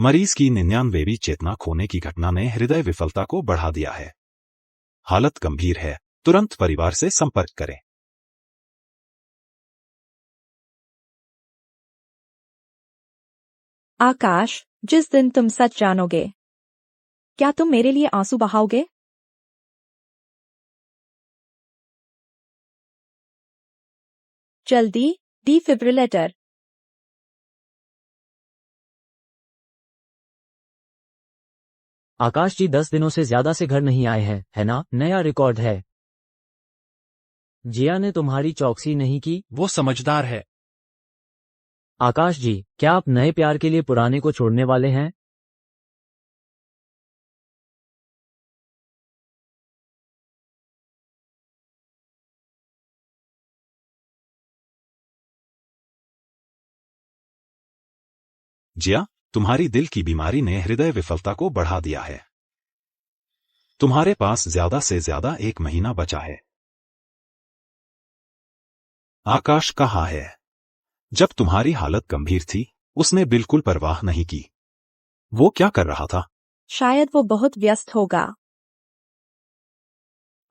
मरीज की 99वीं चेतना खोने की घटना ने हृदय विफलता को बढ़ा दिया है। हालत गंभीर है, तुरंत परिवार से संपर्क करें। आकाश, जिस दिन तुम सच जानोगे, क्या तुम मेरे लिए आंसू बहाओगे? जल्दी, डिफिब्रिलेटर। आकाश जी 10 दिनों से ज्यादा से घर नहीं आए हैं, है ना? नया रिकॉर्ड है। जिया ने तुम्हारी चौकसी नहीं की? वो समझदार है। आकाश जी, क्या आप नए प्यार के लिए पुराने को छोड़ने वाले हैं? जिया, तुम्हारी दिल की बीमारी ने हृदय विफलता को बढ़ा दिया है। तुम्हारे पास ज्यादा से ज्यादा 1 महीना बचा है। आकाश कहाँ है? जब तुम्हारी हालत गंभीर थी, उसने बिल्कुल परवाह नहीं की। वो क्या कर रहा था? शायद वो बहुत व्यस्त होगा।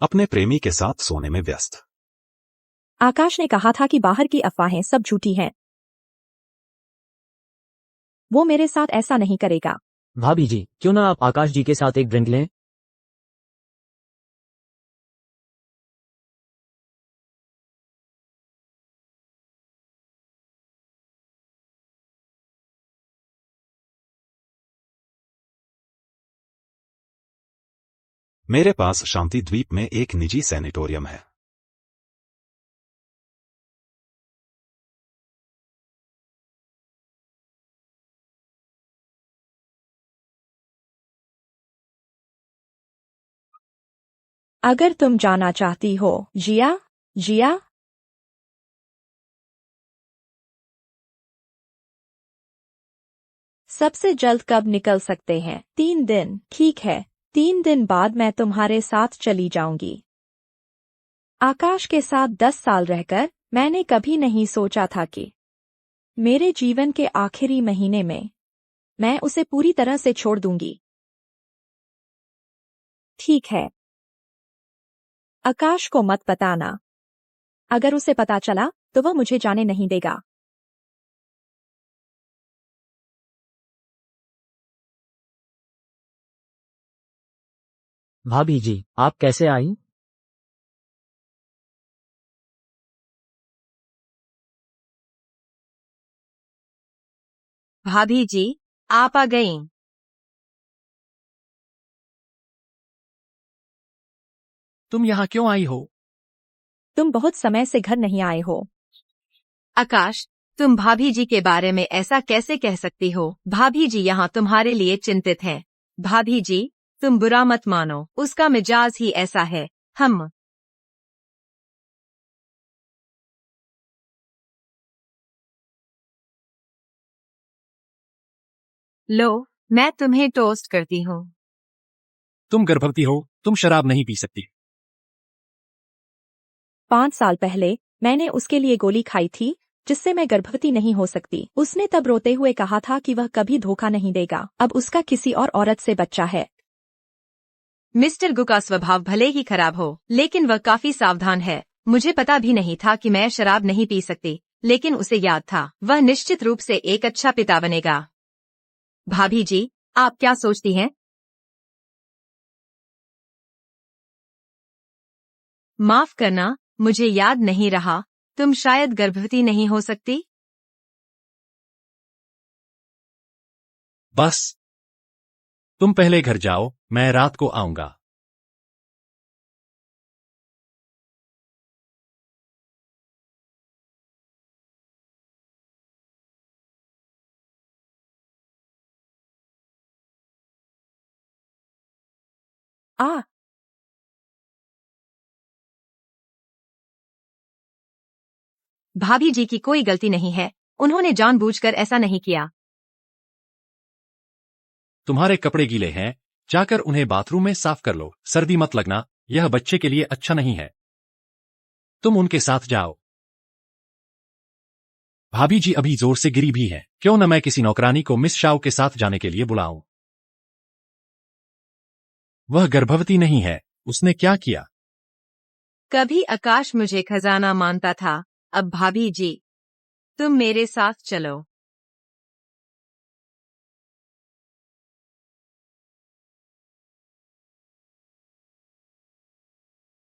अपने प्रेमी के साथ सोने में व्यस्त। आकाश ने कहा था कि बाहर की अफवाहें सब झूठी हैं। वो मेरे साथ ऐसा नहीं करेगा। भाभी जी, क्यों ना आप आकाश जी के साथ एक ड्रिंक लें? मेरे पास शांति द्वीप में एक निजी सैनिटोरियम है। अगर तुम जाना चाहती हो, जिया, जिया। सबसे जल्द कब निकल सकते हैं? 3 दिन। ठीक है, 3 दिन बाद मैं तुम्हारे साथ चली जाऊंगी। आकाश के साथ 10 साल रहकर मैंने कभी नहीं सोचा था कि मेरे जीवन के आखिरी महीने में मैं उसे पूरी तरह से छोड़ दूंगी। ठीक है। आकाश को मत बताना। अगर उसे पता चला तो वह मुझे जाने नहीं देगा। भाभी जी, आप कैसे आई? भाभी जी, आप आ गईं। तुम यहाँ क्यों आई हो? तुम बहुत समय से घर नहीं आए हो। आकाश, तुम भाभी जी के बारे में ऐसा कैसे कह सकती हो? भाभी जी यहाँ तुम्हारे लिए चिंतित हैं। भाभी जी, तुम बुरा मत मानो, उसका मिजाज ही ऐसा है। हम लो, मैं तुम्हें टोस्ट करती हूँ। तुम गर्भवती हो, तुम शराब नहीं पी सकती। 5 साल पहले मैंने उसके लिए गोली खाई थी, जिससे मैं गर्भवती नहीं हो सकती। उसने तब रोते हुए कहा था कि वह कभी धोखा नहीं देगा। अब उसका किसी और औरत से बच्चा है। मिस्टर गु का स्वभाव भले ही खराब हो, लेकिन वह काफी सावधान है। मुझे पता भी नहीं था कि मैं शराब नहीं पी सकती, लेकिन उसे याद था। वह निश्चित रूप से एक अच्छा पिता बनेगा। भाभी जी, आप क्या सोचती हैं? माफ करना, मुझे याद नहीं रहा। तुम शायद गर्भवती नहीं हो सकती। बस, तुम पहले घर जाओ, मैं रात को आऊंगा। आ भाभी जी की कोई गलती नहीं है। उन्होंने जानबूझकर ऐसा नहीं किया। तुम्हारे कपड़े गीले हैं, जाकर उन्हें बाथरूम में साफ कर लो। सर्दी मत लगना, यह बच्चे के लिए अच्छा नहीं है। तुम उनके साथ जाओ। भाभी जी अभी जोर से गिरी भी हैं। क्यों न मैं किसी नौकरानी को मिस शाओ के साथ जाने के लिए बुलाऊं। वह गर्भवती नहीं है। उसने क्या किया? कभी आकाश मुझे खजाना मानता था, अब भाभी जी, तुम मेरे साथ चलो।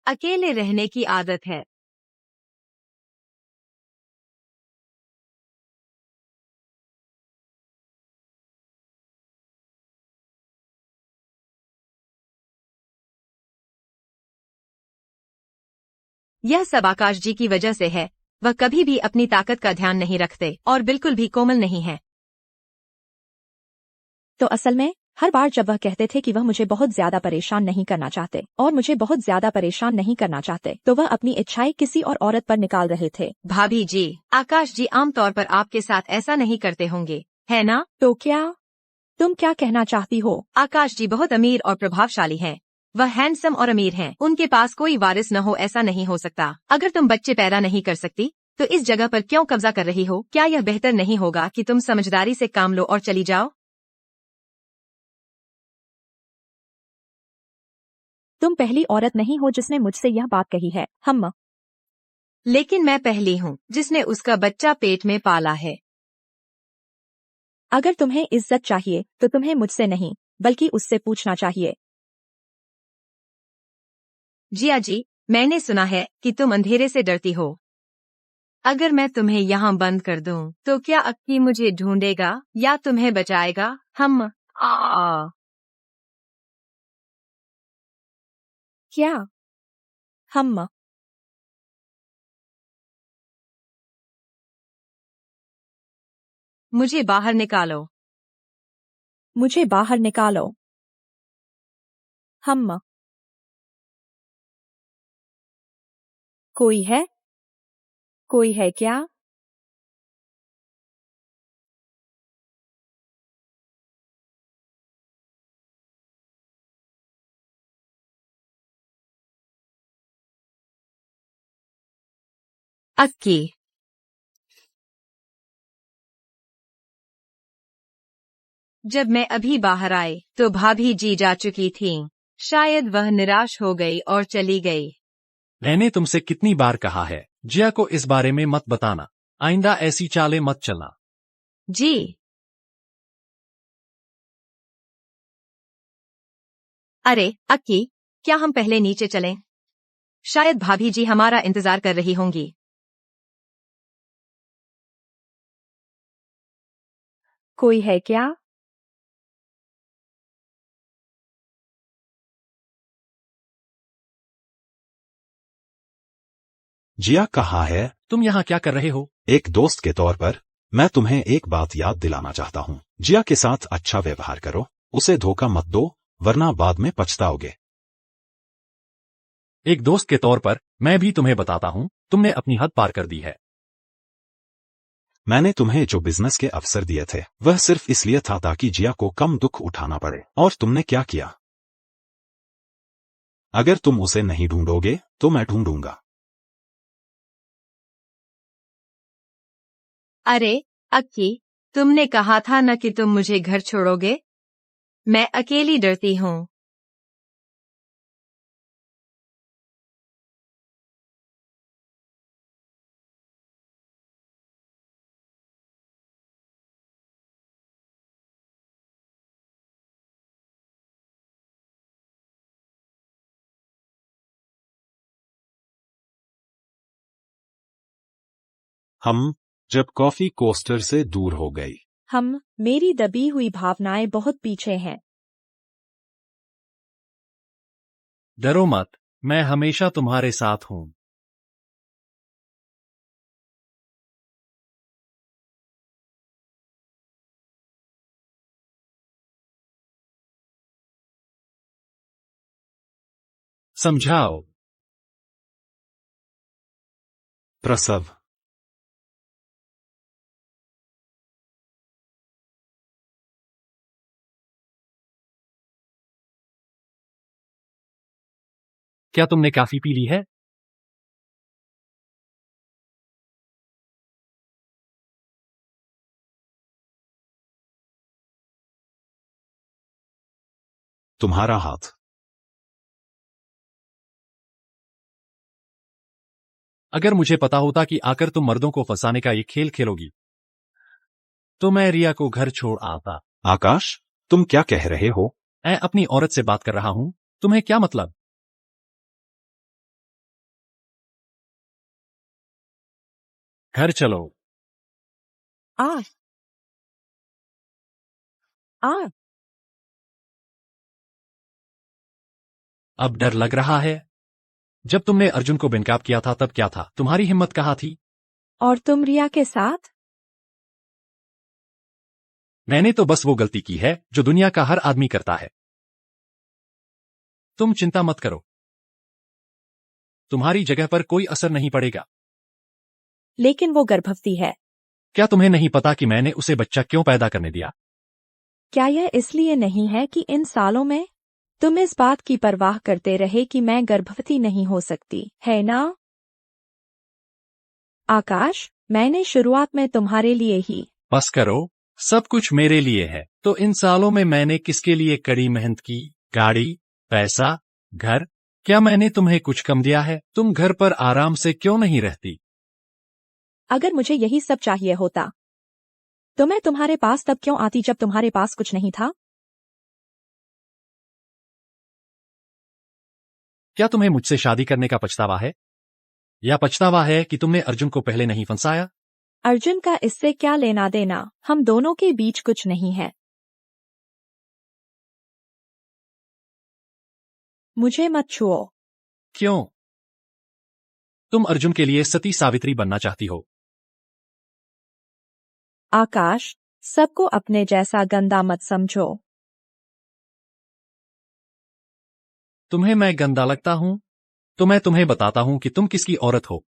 अकेले रहने की आदत है। यह सब आकाश जी की वजह से है। वह कभी भी अपनी ताकत का ध्यान नहीं रखते और बिल्कुल भी कोमल नहीं है। तो असल में हर बार जब वह कहते थे कि वह मुझे बहुत ज्यादा परेशान नहीं करना चाहते और मुझे बहुत ज्यादा परेशान नहीं करना चाहते, तो वह अपनी इच्छाएं किसी और औरत पर निकाल रहे थे। भाभी जी, आकाश जी आमतौर पर आपके साथ ऐसा नहीं करते होंगे, है ना? तो क्या तुम क्या कहना चाहती हो? आकाश जी बहुत अमीर और प्रभावशाली हैं। वह हैंडसम और अमीर हैं। उनके पास कोई वारिस न हो ऐसा नहीं हो सकता। अगर तुम बच्चे पैदा नहीं कर सकती तो इस जगह पर क्यों कब्जा कर रही हो? क्या यह बेहतर नहीं होगा कि तुम समझदारी से काम लो और चली जाओ? तुम पहली औरत नहीं हो जिसने मुझसे यह बात कही है। हम लेकिन मैं पहली हूँ जिसने उसका बच्चा पेट में पाला है। अगर तुम्हें इज्जत चाहिए तो तुम्हें मुझसे नहीं बल्कि उससे पूछना चाहिए। जिया जी, मैंने सुना है कि तुम अंधेरे से डरती हो। अगर मैं तुम्हें यहाँ बंद कर दूं, तो क्या अक्की मुझे ढूंढेगा या तुम्हें बचाएगा? हम क्या हम मुझे बाहर निकालो। मुझे बाहर निकालो। हम कोई है? कोई है क्या? अक्की, जब मैं अभी बाहर आई तो भाभी जी जा चुकी थीं। शायद वह निराश हो गई और चली गई। मैंने तुमसे कितनी बार कहा है जिया को इस बारे में मत बताना। आइंदा ऐसी चालें मत चलना। जी। अरे अक्की, क्या हम पहले नीचे चलें? शायद भाभी जी हमारा इंतजार कर रही होंगी। कोई है क्या? जिया कहाँ है? तुम यहाँ क्या कर रहे हो? एक दोस्त के तौर पर मैं तुम्हें एक बात याद दिलाना चाहता हूँ। जिया के साथ अच्छा व्यवहार करो, उसे धोखा मत दो, वरना बाद में पछताओगे। एक दोस्त के तौर पर मैं भी तुम्हें बताता हूँ, तुमने अपनी हद पार कर दी है। मैंने तुम्हें जो बिजनेस के अवसर दिए थे वह सिर्फ इसलिए था ताकि जिया को कम दुख उठाना पड़े, और तुमने क्या किया? अगर तुम उसे नहीं ढूंढोगे तो मैं ढूंढूंगा। अरे अक्की, तुमने कहा था न कि तुम मुझे घर छोड़ोगे। मैं अकेली डरती हूँ। हम जब कॉफी कोस्टर से दूर हो गई। मेरी दबी हुई भावनाएं बहुत पीछे हैं। डरो मत, मैं हमेशा तुम्हारे साथ हूँ। समझाओ। प्रसव। क्या तुमने काफी पी ली है? तुम्हारा हाथ। अगर मुझे पता होता कि आकर तुम मर्दों को फंसाने का ये खेल खेलोगी तो मैं रिया को घर छोड़ आता। आकाश, तुम क्या कह रहे हो? मैं अपनी औरत से बात कर रहा हूं, तुम्हें क्या मतलब? घर चलो। आ आ अब डर लग रहा है? जब तुमने अर्जुन को बेनकाब किया था तब क्या था? तुम्हारी हिम्मत कहाँ थी? और तुम रिया के साथ? मैंने तो बस वो गलती की है जो दुनिया का हर आदमी करता है। तुम चिंता मत करो, तुम्हारी जगह पर कोई असर नहीं पड़ेगा। लेकिन वो गर्भवती है। क्या तुम्हें नहीं पता कि मैंने उसे बच्चा क्यों पैदा करने दिया? क्या यह इसलिए नहीं है कि इन सालों में तुम इस बात की परवाह करते रहे कि मैं गर्भवती नहीं हो सकती, है ना? आकाश, मैंने शुरुआत में तुम्हारे लिए ही। बस करो, सब कुछ मेरे लिए है। तो इन सालों में मैंने किसके लिए कड़ी मेहनत की? गाड़ी, पैसा, घर। क्या मैंने तुम्हें कुछ कम दिया है? तुम घर पर आराम से क्यों नहीं रहती? अगर मुझे यही सब चाहिए होता तो मैं तुम्हारे पास तब क्यों आती जब तुम्हारे पास कुछ नहीं था? क्या तुम्हें मुझसे शादी करने का पछतावा है? या पछतावा है कि तुमने अर्जुन को पहले नहीं फंसाया? अर्जुन का इससे क्या लेना देना? हम दोनों के बीच कुछ नहीं है। मुझे मत छुओ। क्यों? तुम अर्जुन के लिए सती सावित्री बनना चाहती हो? आकाश, सबको अपने जैसा गंदा मत समझो। तुम्हें मैं गंदा लगता हूं? तो मैं तुम्हें बताता हूं कि तुम किसकी औरत हो।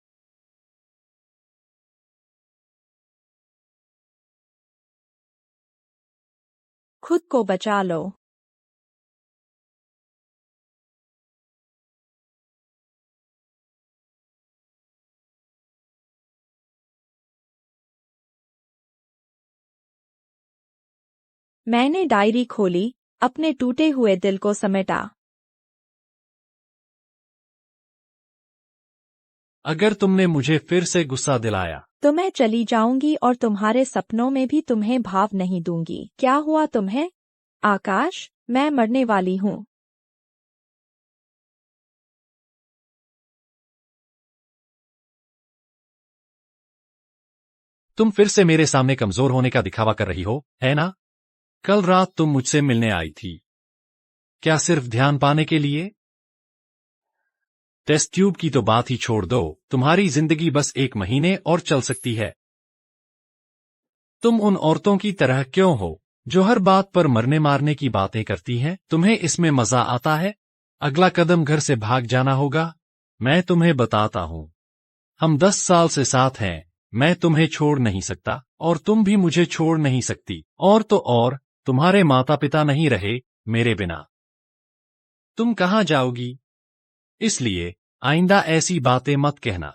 खुद को बचा लो। मैंने डायरी खोली, अपने टूटे हुए दिल को समेटा। अगर तुमने मुझे फिर से गुस्सा दिलाया तो मैं चली जाऊंगी और तुम्हारे सपनों में भी तुम्हें भाव नहीं दूंगी। क्या हुआ तुम्हें? आकाश, मैं मरने वाली हूँ। तुम फिर से मेरे सामने कमजोर होने का दिखावा कर रही हो, है ना? कल रात तुम मुझसे मिलने आई थी, क्या सिर्फ ध्यान पाने के लिए? टेस्ट ट्यूब की तो बात ही छोड़ दो, तुम्हारी जिंदगी बस 1 महीने और चल सकती है। तुम उन औरतों की तरह क्यों हो जो हर बात पर मरने मारने की बातें करती हैं? तुम्हें इसमें मजा आता है? अगला कदम घर से भाग जाना होगा। मैं तुम्हें बताता हूं, हम 10 साल से साथ हैं। मैं तुम्हें छोड़ नहीं सकता और तुम भी मुझे छोड़ नहीं सकती। और तो और, तुम्हारे माता पिता नहीं रहे मेरे बिना। तुम कहाँ जाओगी? इसलिए आइंदा ऐसी बातें मत कहना।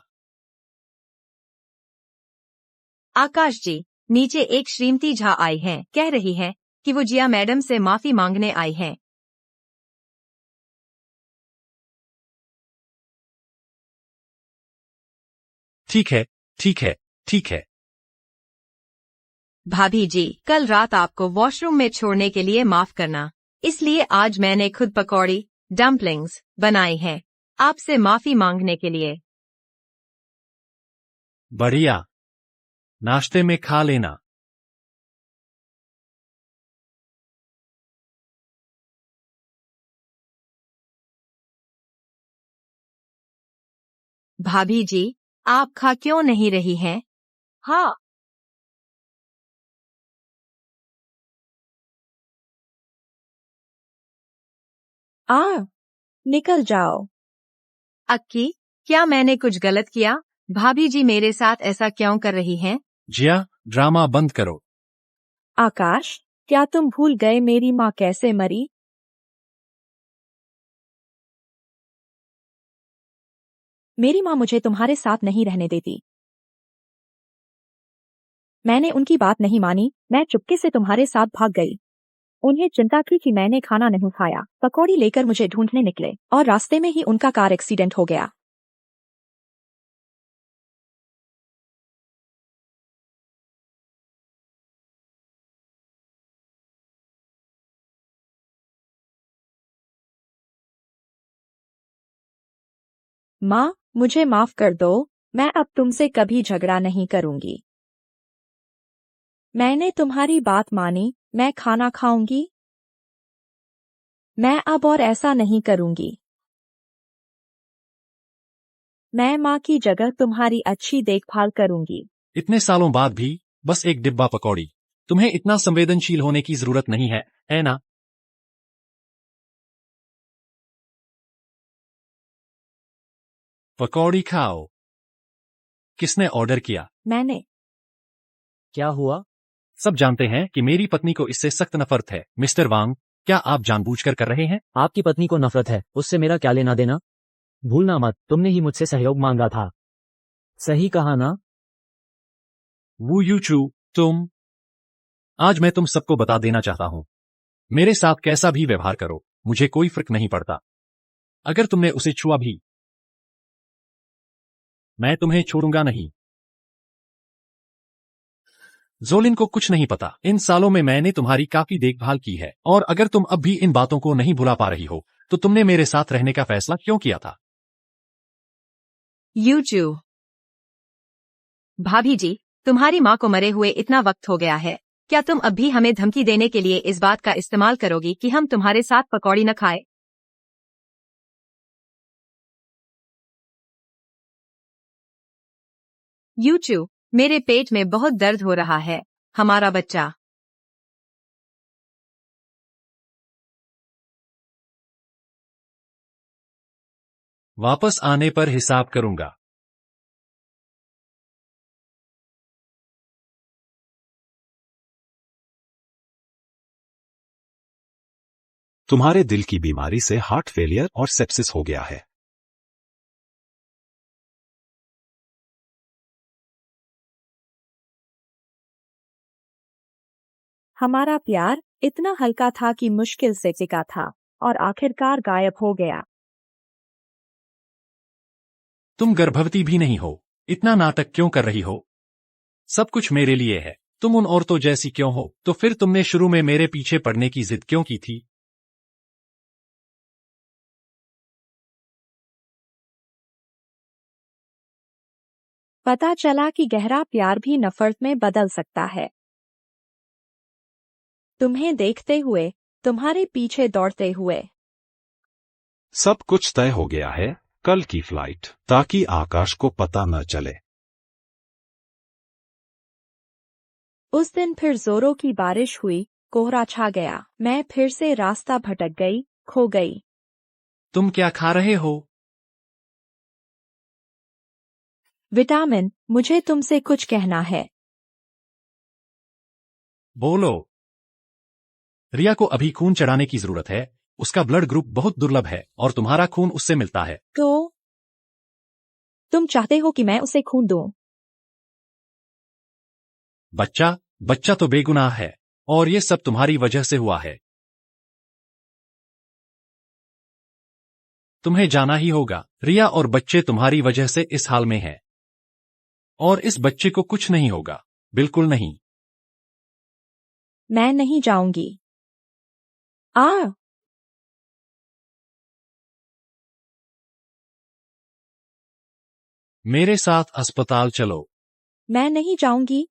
आकाश जी, नीचे एक श्रीमती झा आई हैं, कह रही हैं कि वो जिया मैडम से माफी मांगने आई हैं। ठीक है, ठीक है, ठीक है। भाभी जी, कल रात आपको वॉशरूम में छोड़ने के लिए माफ करना। इसलिए आज मैंने खुद पकौड़ी, डम्पलिंग्स बनाई हैं, आपसे माफी मांगने के लिए। बढ़िया, नाश्ते में खा लेना। भाभी जी, आप खा क्यों नहीं रही हैं? हाँ, आ, निकल जाओ। अक्की, क्या मैंने कुछ गलत किया? भाभी जी मेरे साथ ऐसा क्यों कर रही हैं? जिया, ड्रामा बंद करो। आकाश, क्या तुम भूल गए मेरी माँ कैसे मरी? मेरी माँ मुझे तुम्हारे साथ नहीं रहने देती। मैंने उनकी बात नहीं मानी, मैं चुपके से तुम्हारे साथ भाग गई। उन्हें चिंता थी कि मैंने खाना नहीं खाया। पकौड़ी लेकर मुझे ढूंढने निकले और रास्ते में ही उनका कार एक्सीडेंट हो गया। माँ, मुझे माफ कर दो, मैं अब तुमसे कभी झगड़ा नहीं करूंगी। मैंने तुम्हारी बात मानी, मैं खाना खाऊंगी। मैं अब और ऐसा नहीं करूंगी। मैं माँ की जगह तुम्हारी अच्छी देखभाल करूंगी। इतने सालों बाद भी बस एक डिब्बा पकौड़ी। तुम्हें इतना संवेदनशील होने की जरूरत नहीं है ना? पकौड़ी खाओ। किसने ऑर्डर किया? मैंने। क्या हुआ? सब जानते हैं कि मेरी पत्नी को इससे सख्त नफरत है। मिस्टर वांग, क्या आप जानबूझकर कर रहे हैं? आपकी पत्नी को नफरत है, उससे मेरा क्या लेना देना? भूलना मत, तुमने ही मुझसे सहयोग मांगा था। सही कहा ना? वू यू चू, तुम। आज मैं तुम सबको बता देना चाहता हूं, मेरे साथ कैसा भी व्यवहार करो, मुझे कोई फर्क नहीं पड़ता। अगर तुमने उसे छुआ भी, मैं तुम्हें छोड़ूंगा नहीं। जोलिन को कुछ नहीं पता। इन सालों में मैंने तुम्हारी काफी देखभाल की है, और अगर तुम अब भी इन बातों को नहीं भुला पा रही हो, तो तुमने मेरे साथ रहने का फैसला क्यों किया था? यूचू। भाभी जी, तुम्हारी माँ को मरे हुए इतना वक्त हो गया है, क्या तुम अब भी हमें धमकी देने के लिए इस बात का इस्तेमाल करोगी कि हम तुम्हारे साथ पकौड़ी न खाए? यूचू, मेरे पेट में बहुत दर्द हो रहा है। हमारा बच्चा। वापस आने पर हिसाब करूंगा। तुम्हारे दिल की बीमारी से हार्ट फेलियर और सेप्सिस हो गया है। हमारा प्यार इतना हल्का था कि मुश्किल से टिका था और आखिरकार गायब हो गया। तुम गर्भवती भी नहीं हो, इतना नाटक क्यों कर रही हो? सब कुछ मेरे लिए है। तुम उन औरतों जैसी क्यों हो? तो फिर तुमने शुरू में मेरे पीछे पड़ने की जिद क्यों की थी? पता चला कि गहरा प्यार भी नफरत में बदल सकता है। तुम्हें देखते हुए, तुम्हारे पीछे दौड़ते हुए। सब कुछ तय हो गया है, कल की फ्लाइट, ताकि आकाश को पता न चले। उस दिन फिर जोरों की बारिश हुई, कोहरा छा गया। मैं फिर से रास्ता भटक गई, खो गई। तुम क्या खा रहे हो? विटामिन, मुझे तुमसे कुछ कहना है। बोलो। रिया को अभी खून चढ़ाने की जरूरत है। उसका ब्लड ग्रुप बहुत दुर्लभ है और तुम्हारा खून उससे मिलता है। तो तुम चाहते हो कि मैं उसे खून दूं? बच्चा बच्चा तो बेगुनाह है, और ये सब तुम्हारी वजह से हुआ है। तुम्हें जाना ही होगा। रिया और बच्चे तुम्हारी वजह से इस हाल में हैं। और इस बच्चे को कुछ नहीं होगा, बिल्कुल नहीं। मैं नहीं जाऊंगी। मेरे साथ अस्पताल चलो। मैं नहीं जाऊंगी।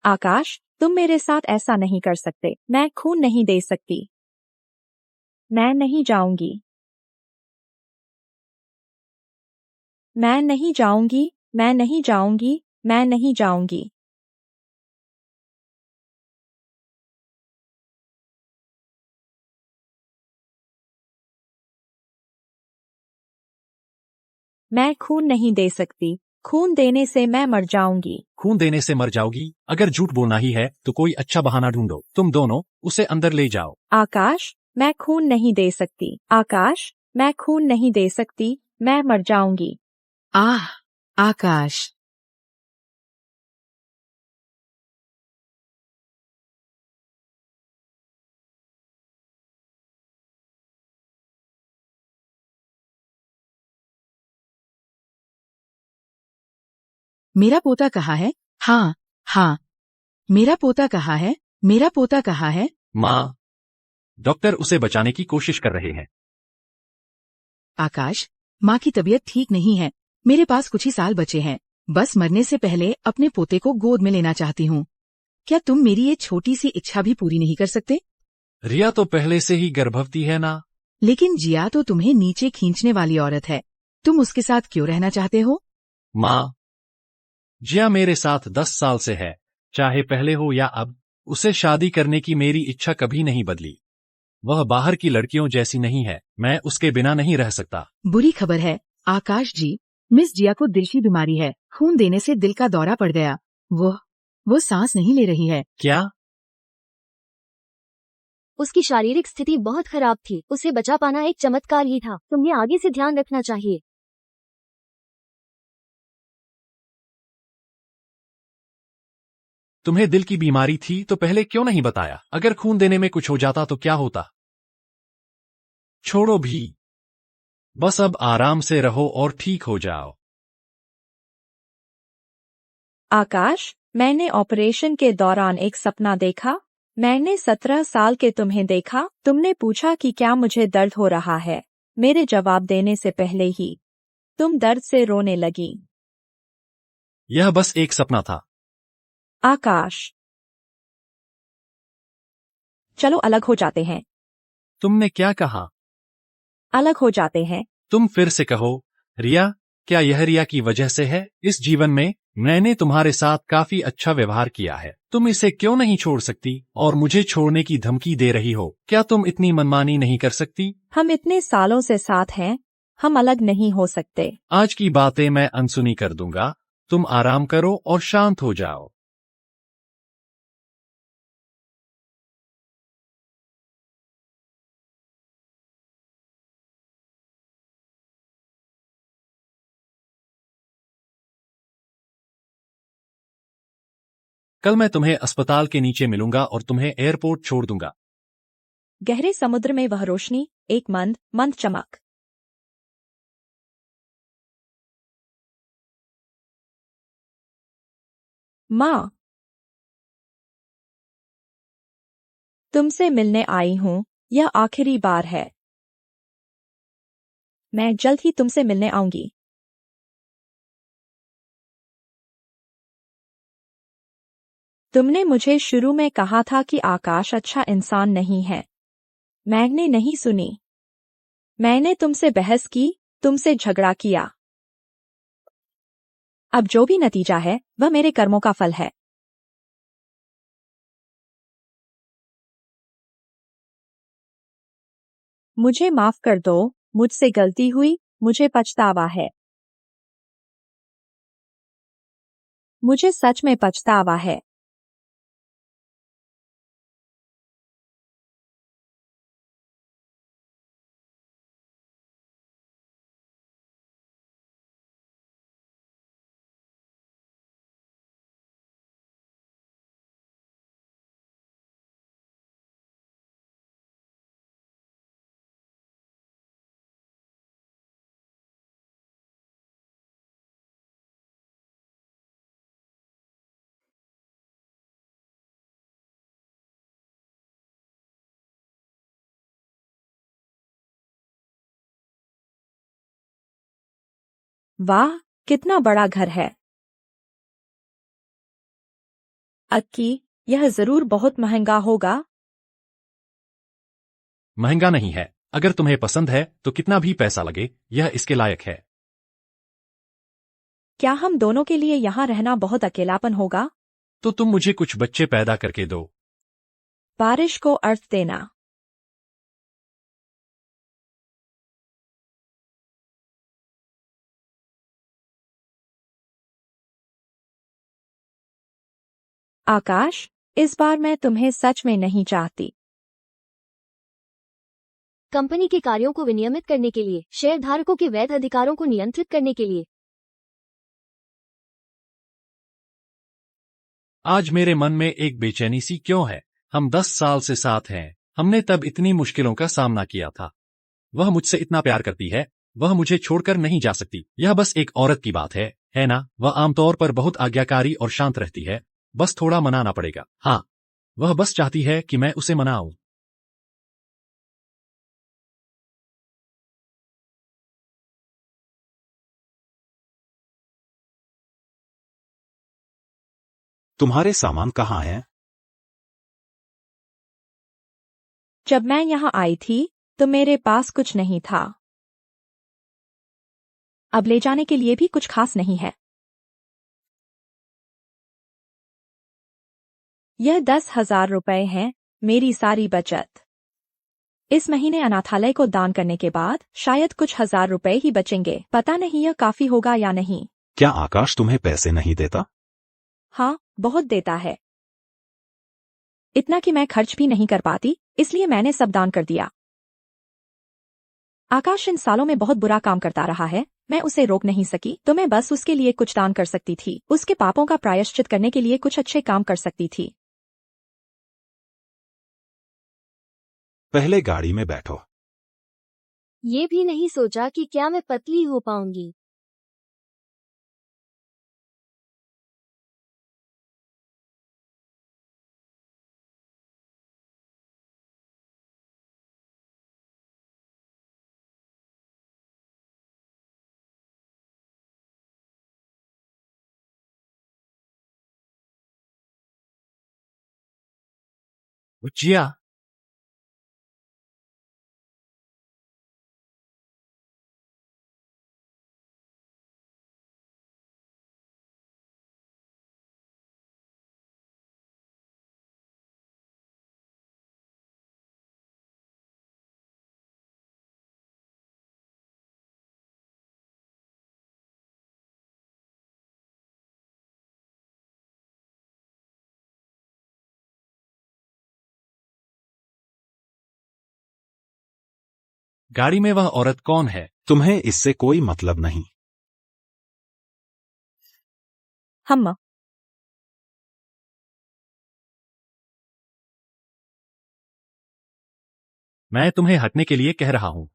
आकाश, तुम मेरे साथ ऐसा नहीं कर सकते। मैं खून नहीं दे सकती। मैं नहीं जाऊंगी। मैं नहीं जाऊंगी। मैं नहीं जाऊंगी। मैं नहीं जाऊंगी। मैं खून नहीं दे सकती। खून देने से मैं मर जाऊंगी। खून देने से मर जाओगी? अगर झूठ बोलना ही है तो कोई अच्छा बहाना ढूंढो। तुम दोनों उसे अंदर ले जाओ। आकाश, मैं खून नहीं दे सकती। आकाश, मैं खून नहीं दे सकती। मैं मर जाऊंगी। आह, आकाश। मेरा पोता कहाँ है? हाँ, हाँ। मेरा पोता कहाँ है? मेरा पोता कहाँ है? माँ, डॉक्टर उसे बचाने की कोशिश कर रहे हैं। आकाश, माँ की तबीयत ठीक नहीं है। मेरे पास कुछ ही साल बचे हैं। बस मरने से पहले अपने पोते को गोद में लेना चाहती हूँ। क्या तुम मेरी ये छोटी सी इच्छा भी पूरी नहीं कर सकते? रिया तो पहले से ही गर्भवती है ना। लेकिन जिया तो तुम्हें नीचे खींचने वाली औरत है। तुम उसके साथ क्यों रहना चाहते हो? माँ, जिया मेरे साथ 10 साल से है, चाहे पहले हो या अब। उसे शादी करने की मेरी इच्छा कभी नहीं बदली। वह बाहर की लड़कियों जैसी नहीं है, मैं उसके बिना नहीं रह सकता। बुरी खबर है आकाश जी, मिस जिया को दिल की बीमारी है। खून देने से दिल का दौरा पड़ गया। वो सांस नहीं ले रही है। क्या? उसकी शारीरिक स्थिति बहुत खराब थी। उसे बचा पाना एक चमत्कार ही था। तुम्हें आगे से ध्यान रखना चाहिए। तुम्हें दिल की बीमारी थी तो पहले क्यों नहीं बताया? अगर खून देने में कुछ हो जाता तो क्या होता? छोड़ो भी, बस अब आराम से रहो और ठीक हो जाओ। आकाश, मैंने ऑपरेशन के दौरान एक सपना देखा। मैंने 17 साल के तुम्हें देखा। तुमने पूछा कि क्या मुझे दर्द हो रहा है। मेरे जवाब देने से पहले ही तुम दर्द से रोने लगी। यह बस एक सपना था। आकाश, चलो अलग हो जाते हैं। तुमने क्या कहा? अलग हो जाते हैं। तुम फिर से कहो। रिया, क्या यह रिया की वजह से है? इस जीवन में मैंने तुम्हारे साथ काफी अच्छा व्यवहार किया है। तुम इसे क्यों नहीं छोड़ सकती और मुझे छोड़ने की धमकी दे रही हो? क्या तुम इतनी मनमानी नहीं कर सकती? हम इतने सालों से साथ हैं, हम अलग नहीं हो सकते। आज की बातें मैं अनसुनी कर दूंगा। तुम आराम करो और शांत हो जाओ। कल मैं तुम्हें अस्पताल के नीचे मिलूंगा और तुम्हें एयरपोर्ट छोड़ दूंगा। गहरे समुद्र में वह रोशनी, एक मंद मंद चमक। माँ, तुमसे मिलने आई हूँ। यह आखिरी बार है। मैं जल्द ही तुमसे मिलने आऊंगी। तुमने मुझे शुरू में कहा था कि आकाश अच्छा इंसान नहीं है। मैंने नहीं सुनी। मैंने तुमसे बहस की, तुमसे झगड़ा किया। अब जो भी नतीजा है वह मेरे कर्मों का फल है। मुझे माफ कर दो, मुझसे गलती हुई, मुझे पछतावा है। मुझे सच में पछतावा है। वाह, कितना बड़ा घर है। अक्की, यह जरूर बहुत महंगा होगा। महंगा नहीं है। अगर तुम्हें पसंद है तो कितना भी पैसा लगे, यह इसके लायक है। क्या हम दोनों के लिए यहाँ रहना बहुत अकेलापन होगा? तो तुम मुझे कुछ बच्चे पैदा करके दो। बारिश को अर्थ देना। आकाश, इस बार मैं तुम्हें सच में नहीं चाहती। कंपनी के कार्यों को विनियमित करने के लिए, शेयरधारकों के वैध अधिकारों को नियंत्रित करने के लिए। आज मेरे मन में एक बेचैनी सी क्यों है? हम 10 साल से साथ हैं। हमने तब इतनी मुश्किलों का सामना किया था। वह मुझसे इतना प्यार करती है, वह मुझे छोड़कर नहीं जा सकती। यह बस एक औरत की बात है ना? वह आमतौर पर बहुत आज्ञाकारी और शांत रहती है। बस थोड़ा मनाना पड़ेगा। हाँ, वह बस चाहती है कि मैं उसे मनाऊं। तुम्हारे सामान कहाँ हैं? जब मैं यहाँ आई थी तो मेरे पास कुछ नहीं था। अब ले जाने के लिए भी कुछ खास नहीं है। यह 10,000 रुपए हैं, मेरी सारी बचत। इस महीने अनाथालय को दान करने के बाद शायद कुछ 1,000 रुपए ही बचेंगे। पता नहीं यह काफी होगा या नहीं। क्या आकाश तुम्हें पैसे नहीं देता? हाँ, बहुत देता है। इतना कि मैं खर्च भी नहीं कर पाती, इसलिए मैंने सब दान कर दिया। आकाश इन सालों में बहुत बुरा काम करता रहा है, मैं उसे रोक नहीं सकी, तो मैं बस उसके लिए कुछ दान कर सकती थी। उसके पापों का प्रायश्चित करने के लिए कुछ अच्छे काम कर सकती थी। पहले गाड़ी में बैठो। ये भी नहीं सोचा कि क्या मैं पतली हो पाऊंगी। जिया, गाड़ी में वह औरत कौन है? तुम्हें इससे कोई मतलब नहीं। हम मैं तुम्हें हटने के लिए कह रहा हूं।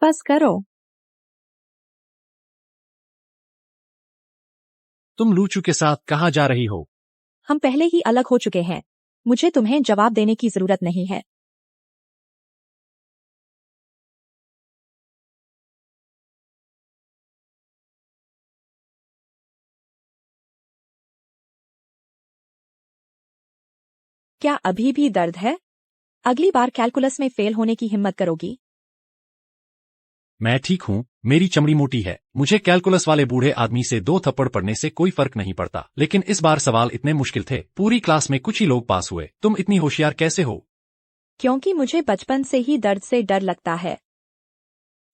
बस करो। तुम लूचू के साथ कहाँ जा रही हो? हम पहले ही अलग हो चुके हैं। मुझे तुम्हें जवाब देने की जरूरत नहीं है। क्या अभी भी दर्द है? अगली बार कैलकुलस में फेल होने की हिम्मत करोगी? मैं ठीक हूँ, मेरी चमड़ी मोटी है। मुझे कैलकुलस वाले बूढ़े आदमी से 2 थप्पड़ पड़ने से कोई फर्क नहीं पड़ता। लेकिन इस बार सवाल इतने मुश्किल थे, पूरी क्लास में कुछ ही लोग पास हुए। तुम इतनी होशियार कैसे हो? क्योंकि मुझे बचपन से ही दर्द से डर लगता है।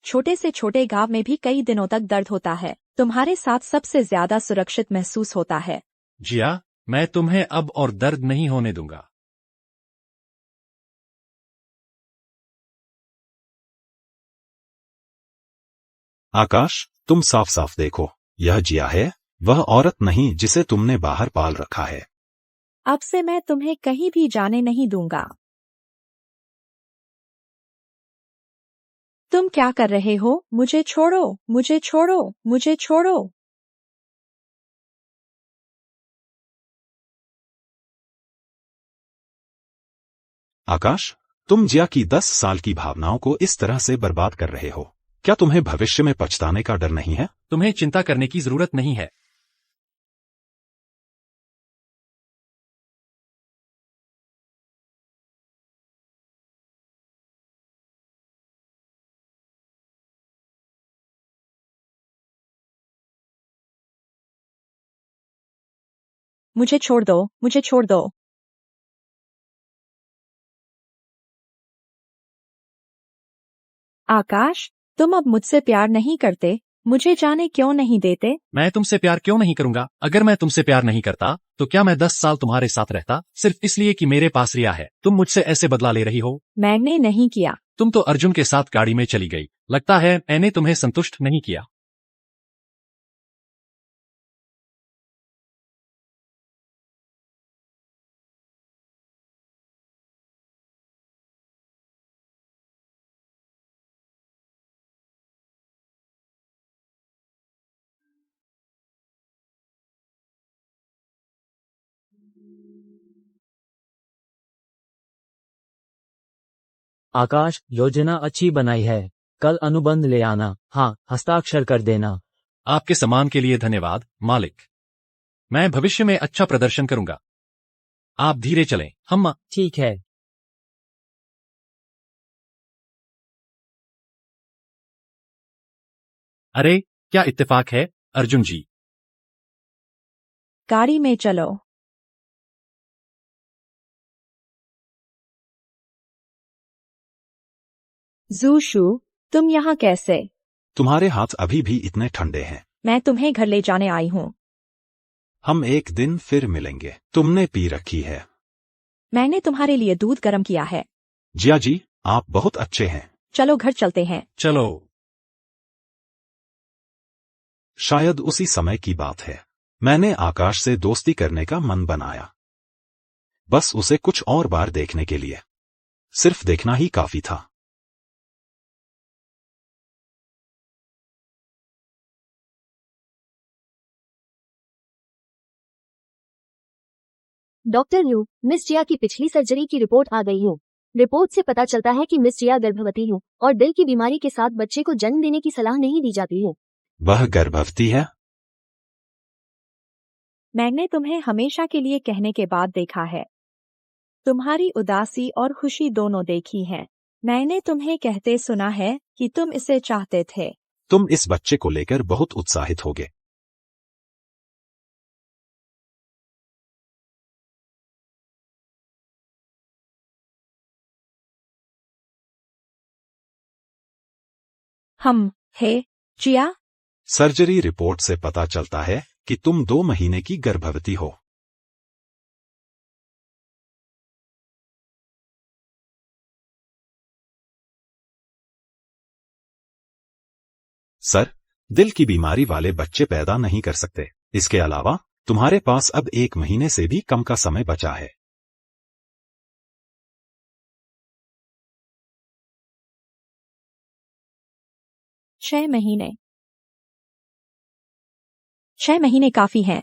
छोटे से छोटे घाव में भी कई दिनों तक दर्द होता है। तुम्हारे साथ सबसे ज्यादा सुरक्षित महसूस होता है। जिया, मैं तुम्हें अब और दर्द नहीं होने दूंगा। आकाश, तुम साफ साफ देखो, यह जिया है, वह औरत नहीं जिसे तुमने बाहर पाल रखा है। अब से मैं तुम्हें कहीं भी जाने नहीं दूंगा। तुम क्या कर रहे हो? मुझे छोड़ो, मुझे छोड़ो, मुझे छोड़ो। आकाश, तुम जिया की 10 साल की भावनाओं को इस तरह से बर्बाद कर रहे हो। क्या तुम्हें भविष्य में पछताने का डर नहीं है? तुम्हें चिंता करने की जरूरत नहीं है। मुझे छोड़ दो, मुझे छोड़ दो। आकाश, तुम अब मुझसे प्यार नहीं करते, मुझे जाने क्यों नहीं देते? मैं तुमसे प्यार क्यों नहीं करूंगा? अगर मैं तुमसे प्यार नहीं करता तो क्या मैं 10 साल तुम्हारे साथ रहता, सिर्फ इसलिए कि मेरे पास रिया है? तुम मुझसे ऐसे बदला ले रही हो? मैंने नहीं किया। तुम तो अर्जुन के साथ गाड़ी में चली गई। लगता है मैंने तुम्हें संतुष्ट नहीं किया। आकाश, योजना अच्छी बनाई है। कल अनुबंध ले आना। हाँ, हस्ताक्षर कर देना। आपके सम्मान के लिए धन्यवाद, मालिक। मैं भविष्य में अच्छा प्रदर्शन करूंगा। आप धीरे चलें, हम। ठीक है। अरे, क्या इत्तेफाक है, अर्जुन जी। गाड़ी में चलो। जूशु, तुम यहाँ कैसे? तुम्हारे हाथ अभी भी इतने ठंडे हैं। मैं तुम्हें घर ले जाने आई हूँ। हम एक दिन फिर मिलेंगे। तुमने पी रखी है। मैंने तुम्हारे लिए दूध गर्म किया है। जिया जी, आप बहुत अच्छे हैं। चलो घर चलते हैं। चलो। शायद उसी समय की बात है। मैंने आकाश से दोस्ती करने का मन बनाया, बस उसे कुछ और बार देखने के लिए। सिर्फ देखना ही काफी था। डॉक्टर ल्यू, मिस जिया की पिछली सर्जरी की रिपोर्ट आ गई हो। रिपोर्ट से पता चलता है कि मिस जिया गर्भवती हो और दिल की बीमारी के साथ बच्चे को जन्म देने की सलाह नहीं दी जाती है। वह गर्भवती है? मैंने तुम्हें हमेशा के लिए कहने के बाद देखा है। तुम्हारी उदासी और खुशी दोनों देखी है। मैंने तुम्हें कहते सुना है कि तुम इसे चाहते थे। तुम इस बच्चे को लेकर बहुत उत्साहित होगे। हे जिया। सर्जरी रिपोर्ट से पता चलता है कि तुम 2 महीने की गर्भवती हो। सर, दिल की बीमारी वाले बच्चे पैदा नहीं कर सकते। इसके अलावा तुम्हारे पास अब 1 महीने से भी कम का समय बचा है। छह महीने 6 महीने काफी हैं।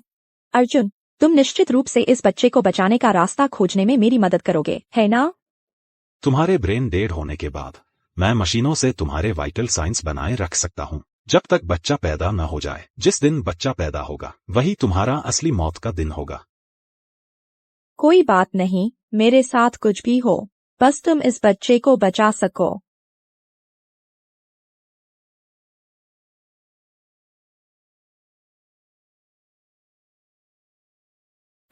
अर्जुन, तुम निश्चित रूप से इस बच्चे को बचाने का रास्ता खोजने में मेरी मदद करोगे, है ना? तुम्हारे ब्रेन डेड होने के बाद मैं मशीनों से तुम्हारे वाइटल साइंस बनाए रख सकता हूं, जब तक बच्चा पैदा न हो जाए। जिस दिन बच्चा पैदा होगा वही तुम्हारा असली मौत का दिन होगा। कोई बात नहीं, मेरे साथ कुछ भी हो, बस तुम इस बच्चे को बचा सको।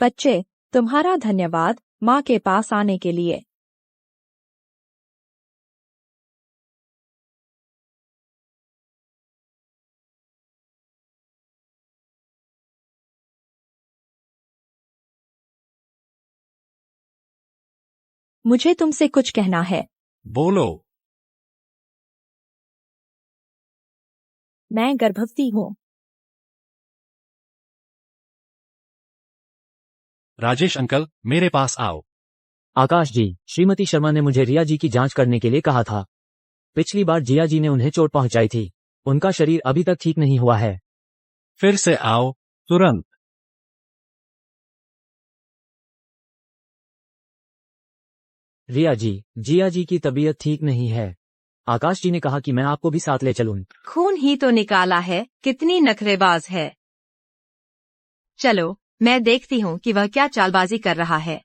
बच्चे, तुम्हारा धन्यवाद माँ के पास आने के लिए। मुझे तुमसे कुछ कहना है। बोलो। मैं गर्भवती हूँ। राजेश अंकल, मेरे पास आओ। आकाश जी, श्रीमती शर्मा ने मुझे रिया जी की जांच करने के लिए कहा था। पिछली बार जिया जी ने उन्हें चोट पहुंचाई थी। उनका शरीर अभी तक ठीक नहीं हुआ है। फिर से आओ, तुरंत। रिया जी, जिया जी की तबीयत ठीक नहीं है। आकाश जी ने कहा कि मैं आपको भी साथ ले चलूं। खून ही तो निकाला है, कितनी नखरेबाज है। चलो, मैं देखती हूँ कि वह क्या चालबाजी कर रहा है।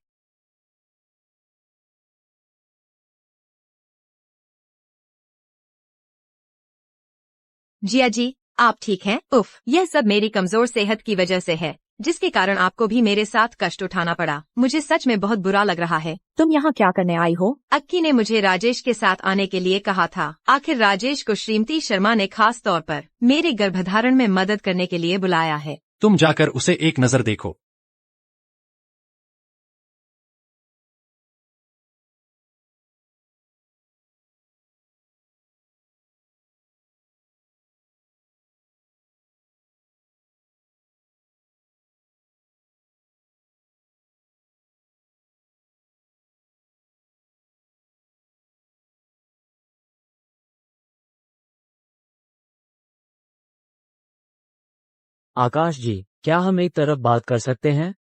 जिया जी, आप ठीक हैं? उफ, यह सब मेरी कमजोर सेहत की वजह से है, जिसके कारण आपको भी मेरे साथ कष्ट उठाना पड़ा। मुझे सच में बहुत बुरा लग रहा है। तुम यहाँ क्या करने आई हो? अक्की ने मुझे राजेश के साथ आने के लिए कहा था। आखिर राजेश को श्रीमती शर्मा ने खास तौर पर मेरे गर्भधारण में मदद करने के लिए बुलाया है। तुम जाकर उसे एक नजर देखो। आकाश जी, क्या हम एक तरफ बात कर सकते हैं?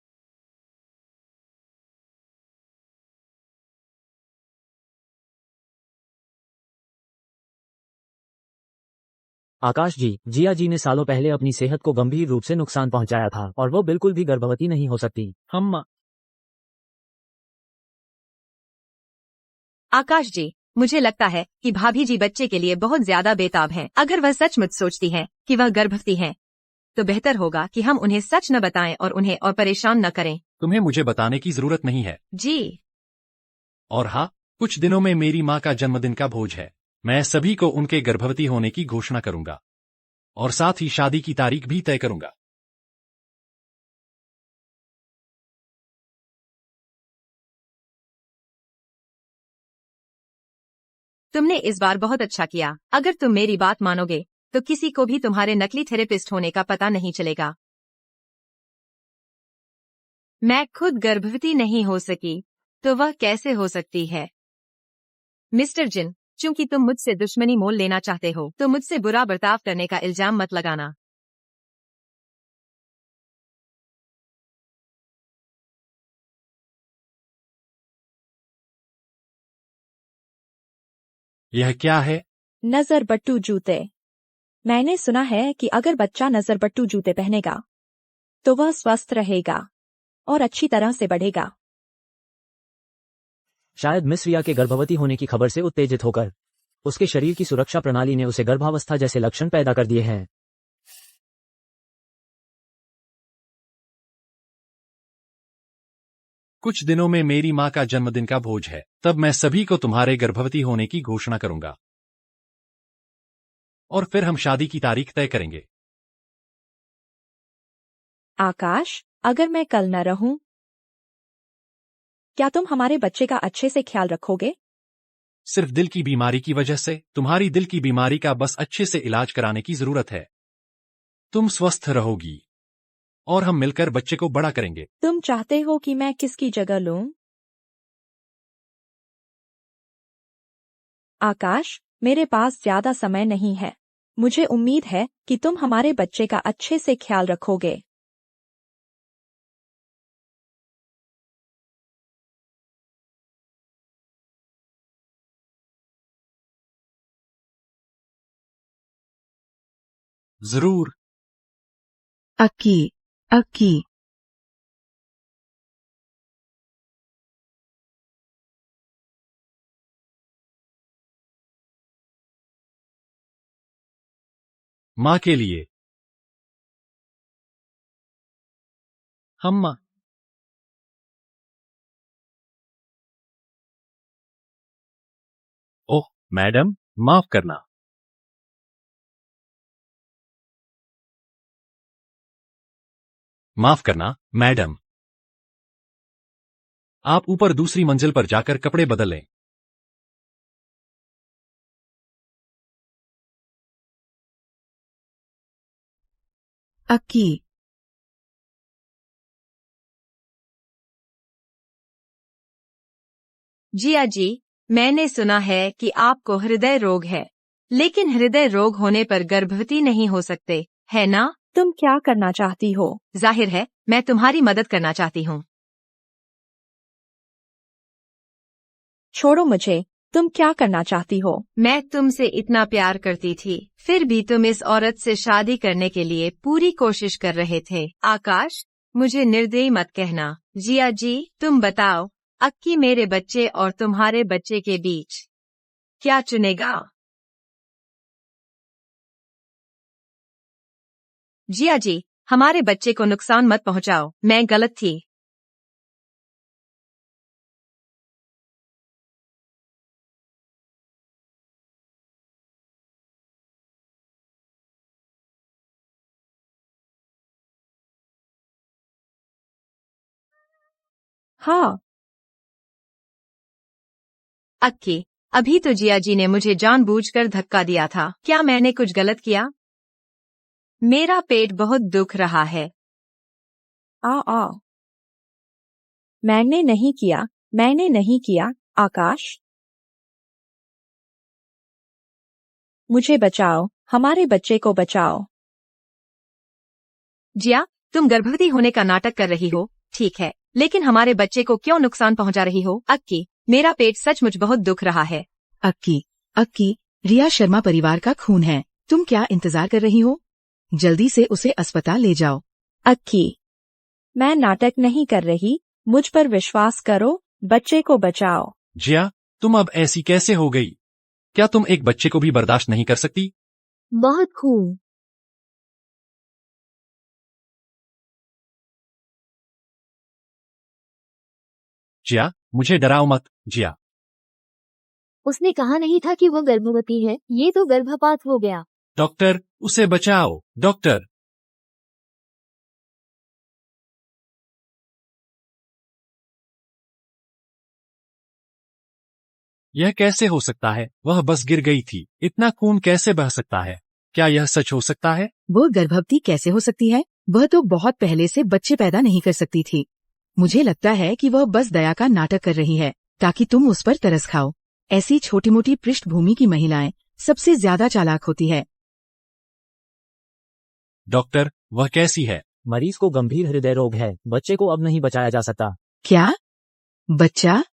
आकाश जी, जिया जी ने सालों पहले अपनी सेहत को गंभीर रूप से नुकसान पहुंचाया था और वो बिल्कुल भी गर्भवती नहीं हो सकती। हम आकाश जी, मुझे लगता है कि भाभी जी बच्चे के लिए बहुत ज्यादा बेताब हैं। अगर वह सचमुच सोचती हैं कि वह गर्भवती हैं, तो बेहतर होगा कि हम उन्हें सच न बताएं और उन्हें और परेशान न करें। तुम्हें मुझे बताने की जरूरत नहीं है। जी। और हाँ, कुछ दिनों में मेरी माँ का जन्मदिन का भोज है। मैं सभी को उनके गर्भवती होने की घोषणा करूंगा और साथ ही शादी की तारीख भी तय करूंगा। तुमने इस बार बहुत अच्छा किया। अगर तुम मेरी बात मानोगे तो किसी को भी तुम्हारे नकली थेरेपिस्ट होने का पता नहीं चलेगा। मैं खुद गर्भवती नहीं हो सकी, तो वह कैसे हो सकती है? मिस्टर जिन, चूंकि तुम मुझसे दुश्मनी मोल लेना चाहते हो, तो मुझसे बुरा बर्ताव करने का इल्जाम मत लगाना। यह क्या है? नजरबट्टू जूते। मैंने सुना है कि अगर बच्चा नजरबट्टू जूते पहनेगा तो वह स्वस्थ रहेगा और अच्छी तरह से बढ़ेगा। शायद मिस रिया के गर्भवती होने की खबर से उत्तेजित होकर उसके शरीर की सुरक्षा प्रणाली ने उसे गर्भावस्था जैसे लक्षण पैदा कर दिए हैं। कुछ दिनों में मेरी माँ का जन्मदिन का भोज है, तब मैं सभी को तुम्हारे गर्भवती होने की घोषणा करूंगा और फिर हम शादी की तारीख तय करेंगे। आकाश, अगर मैं कल न रहूं, क्या तुम हमारे बच्चे का अच्छे से ख्याल रखोगे? सिर्फ दिल की बीमारी की वजह से? तुम्हारी दिल की बीमारी का बस अच्छे से इलाज कराने की जरूरत है। तुम स्वस्थ रहोगी और हम मिलकर बच्चे को बड़ा करेंगे। तुम चाहते हो कि मैं किसकी जगह लूं? आकाश, मेरे पास ज्यादा समय नहीं है। मुझे उम्मीद है कि तुम हमारे बच्चे का अच्छे से ख्याल रखोगे। जरूर। अक्की, अक्की। माँ के लिए। हम माँ। ओह मैडम, माफ करना। माफ करना मैडम। आप ऊपर दूसरी मंजिल पर जाकर कपड़े बदल लें। अक्की। जिया जी, मैंने सुना है कि आपको हृदय रोग है, लेकिन हृदय रोग होने पर गर्भवती नहीं हो सकते, है ना? तुम क्या करना चाहती हो? जाहिर है, मैं तुम्हारी मदद करना चाहती हूँ। छोड़ो मुझे। तुम क्या करना चाहती हो? मैं तुमसे इतना प्यार करती थी, फिर भी तुम इस औरत से शादी करने के लिए पूरी कोशिश कर रहे थे। आकाश, मुझे निर्दयी मत कहना। जिया जी, तुम बताओ, अक्की मेरे बच्चे और तुम्हारे बच्चे के बीच क्या चुनेगा? जिया जी, हमारे बच्चे को नुकसान मत पहुंचाओ। मैं गलत थी। हाँ। अक्की, अभी तो जिया जी ने मुझे जानबूझकर धक्का दिया था। क्या मैंने कुछ गलत किया? मेरा पेट बहुत दुख रहा है। आ मैंने नहीं किया। आकाश, मुझे बचाओ, हमारे बच्चे को बचाओ। जिया, तुम गर्भवती होने का नाटक कर रही हो, ठीक है, लेकिन हमारे बच्चे को क्यों नुकसान पहुंचा रही हो? अक्की, मेरा पेट सचमुच बहुत दुख रहा है। अक्की, अक्की, रिया शर्मा परिवार का खून है। तुम क्या इंतजार कर रही हो? जल्दी से उसे अस्पताल ले जाओ। अक्की, मैं नाटक नहीं कर रही, मुझ पर विश्वास करो, बच्चे को बचाओ। जिया, तुम अब ऐसी कैसे हो गई? क्या तुम एक बच्चे को भी बर्दाश्त नहीं कर सकती? बहुत खून। जिया, मुझे डराओ मत। जिया, उसने कहा नहीं था कि वो गर्भवती है, ये तो गर्भपात हो गया। डॉक्टर, उसे बचाओ। डॉक्टर, यह कैसे हो सकता है? वह बस गिर गई थी। इतना खून कैसे बह सकता है? क्या यह सच हो सकता है? वो गर्भवती कैसे हो सकती है? वह तो बहुत पहले से बच्चे पैदा नहीं कर सकती थी। मुझे लगता है कि वह बस दया का नाटक कर रही है ताकि तुम उस पर तरस खाओ। ऐसी छोटी मोटी पृष्ठभूमि की महिलाएं सबसे ज्यादा चालाक होती है। डॉक्टर, वह कैसी है? मरीज को गंभीर हृदय रोग है, बच्चे को अब नहीं बचाया जा सकता। क्या? बच्चा?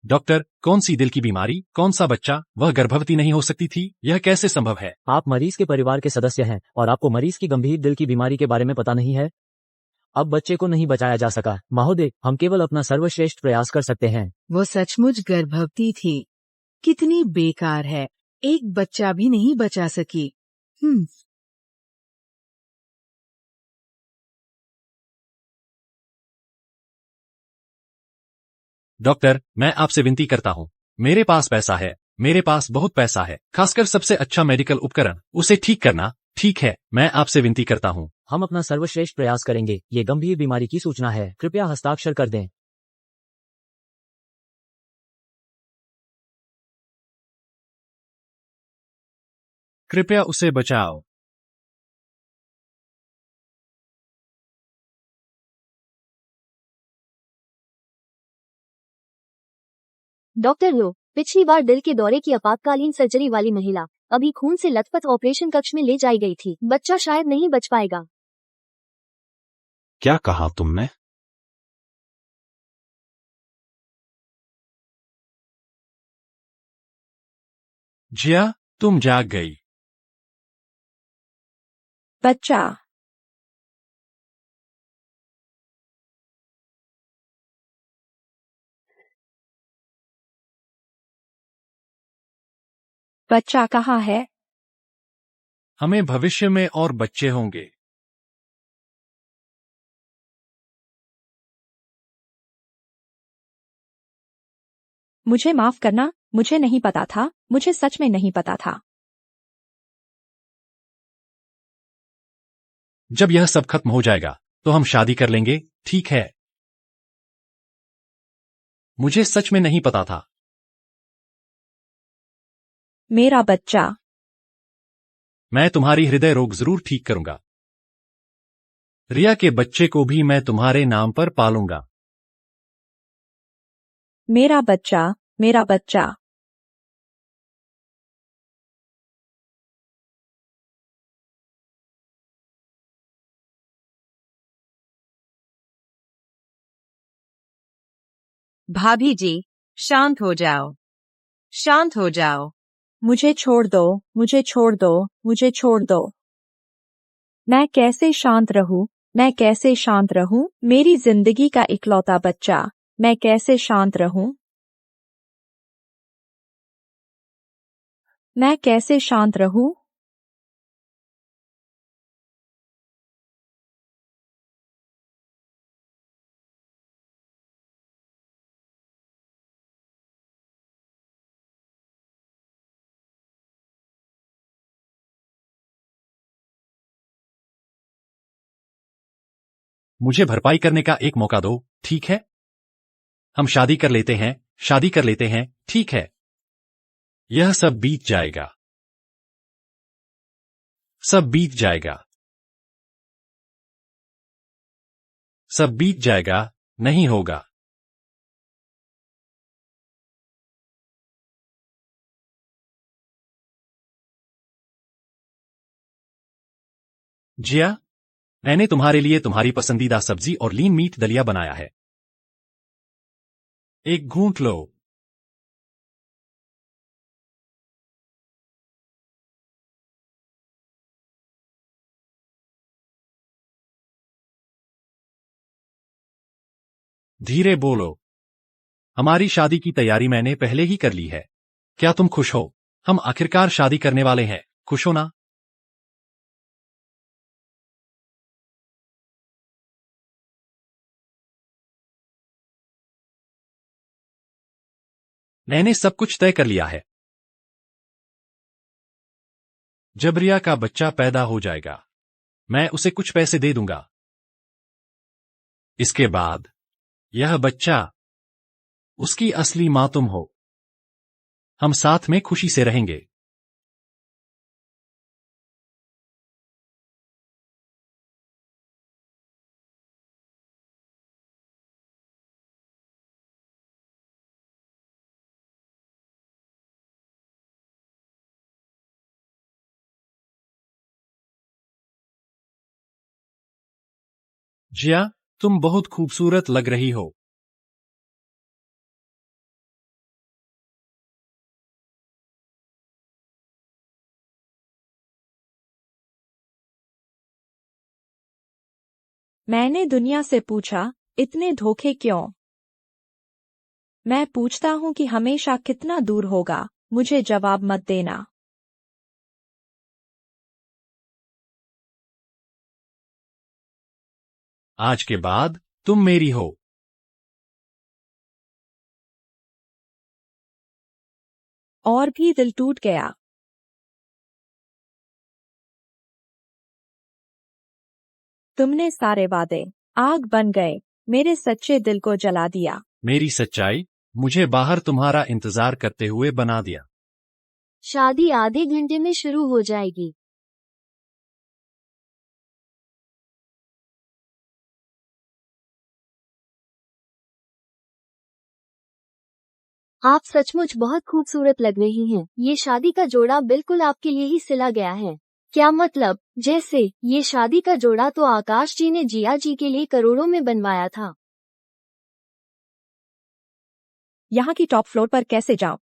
डॉक्टर, कौन सी दिल की बीमारी? कौन सा बच्चा? वह गर्भवती नहीं हो सकती थी। यह कैसे संभव है? आप मरीज के परिवार के सदस्य हैं और आपको मरीज की गंभीर दिल की बीमारी के बारे में पता नहीं है। अब बच्चे को नहीं बचाया जा सका। महोदय, हम केवल अपना सर्वश्रेष्ठ प्रयास कर सकते हैं। वो सचमुच गर्भवती थी। कितनी बेकार है, एक बच्चा भी नहीं बचा सकी। डॉक्टर, मैं आपसे विनती करता हूँ, मेरे पास पैसा है, मेरे पास बहुत पैसा है, खासकर सबसे अच्छा मेडिकल उपकरण, उसे ठीक करना। ठीक है, मैं आपसे विनती करता हूँ। हम अपना सर्वश्रेष्ठ प्रयास करेंगे। ये गंभीर बीमारी की सूचना है, कृपया हस्ताक्षर कर दें। कृपया उसे बचाओ। डॉक्टर लो, पिछली बार दिल के दौरे की आपातकालीन सर्जरी वाली महिला अभी खून से लथपथ ऑपरेशन कक्ष में ले जाई गई थी। बच्चा शायद नहीं बच पाएगा। क्या कहा तुमने? जिया, तुम जाग गई। बच्चा, बच्चा कहाँ है? हमें भविष्य में और बच्चे होंगे। मुझे माफ करना, मुझे नहीं पता था, मुझे सच में नहीं पता था। जब यह सब खत्म हो जाएगा तो हम शादी कर लेंगे, ठीक है? मुझे सच में नहीं पता था। मेरा बच्चा। मैं तुम्हारी हृदय रोग जरूर ठीक करूंगा। रिया के बच्चे को भी मैं तुम्हारे नाम पर पालूंगा। मेरा बच्चा, मेरा बच्चा। भाभी जी, शांत हो जाओ, शांत हो जाओ। मुझे छोड़ दो, मुझे छोड़ दो, मुझे छोड़ दो। मैं कैसे शांत रहूं? मैं कैसे शांत रहूं? मेरी जिंदगी का इकलौता बच्चा, मैं कैसे शांत रहूं? मैं कैसे शांत रहूं? मुझे भरपाई करने का एक मौका दो, ठीक है? हम शादी कर लेते हैं, शादी कर लेते हैं, ठीक है? यह सब बीत जाएगा, सब बीत जाएगा, सब बीत जाएगा, नहीं होगा। जिया, मैंने तुम्हारे लिए तुम्हारी पसंदीदा सब्जी और लीन मीट दलिया बनाया है। एक घूंट लो। धीरे बोलो। हमारी शादी की तैयारी मैंने पहले ही कर ली है। क्या तुम खुश हो? हम आखिरकार शादी करने वाले हैं। खुश हो ना? मैंने सब कुछ तय कर लिया है। जब रिया का बच्चा पैदा हो जाएगा, मैं उसे कुछ पैसे दे दूंगा। इसके बाद यह बच्चा, उसकी असली मां तुम हो। हम साथ में खुशी से रहेंगे। जिया, तुम बहुत खूबसूरत लग रही हो। मैंने दुनिया से पूछा, इतने धोखे क्यों? मैं पूछता हूँ कि हमेशा कितना दूर होगा, मुझे जवाब मत देना। आज के बाद तुम मेरी हो। और भी दिल टूट गया। तुमने सारे वादे आग बन गए, मेरे सच्चे दिल को जला दिया। मेरी सच्चाई मुझे बाहर तुम्हारा इंतजार करते हुए बना दिया। शादी आधे घंटे में शुरू हो जाएगी। आप सचमुच बहुत खूबसूरत लग रही हैं। ये शादी का जोड़ा बिल्कुल आपके लिए ही सिला गया है। क्या मतलब? जैसे ये शादी का जोड़ा तो आकाश जी ने जिया जी के लिए करोड़ों में बनवाया था। यहाँ की टॉप फ्लोर पर कैसे जाऊं?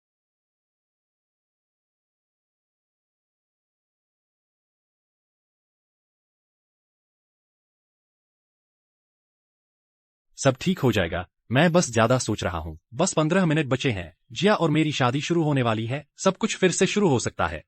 सब ठीक हो जाएगा। मैं बस ज्यादा सोच रहा हूँ। बस 15 मिनट बचे हैं। जिया और मेरी शादी शुरू होने वाली है। सब कुछ फिर से शुरू हो सकता है।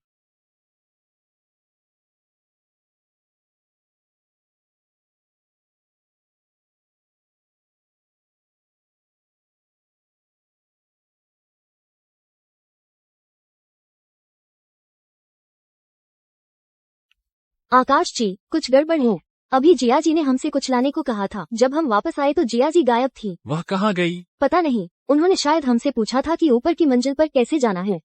आकाश जी, कुछ गड़बड़ है। अभी जिया जी ने हमसे कुछ लाने को कहा था। जब हम वापस आए तो जिया जी गायब थी। वह कहाँ गई? पता नहीं, उन्होंने शायद हमसे पूछा था कि ऊपर की मंजिल पर कैसे जाना है।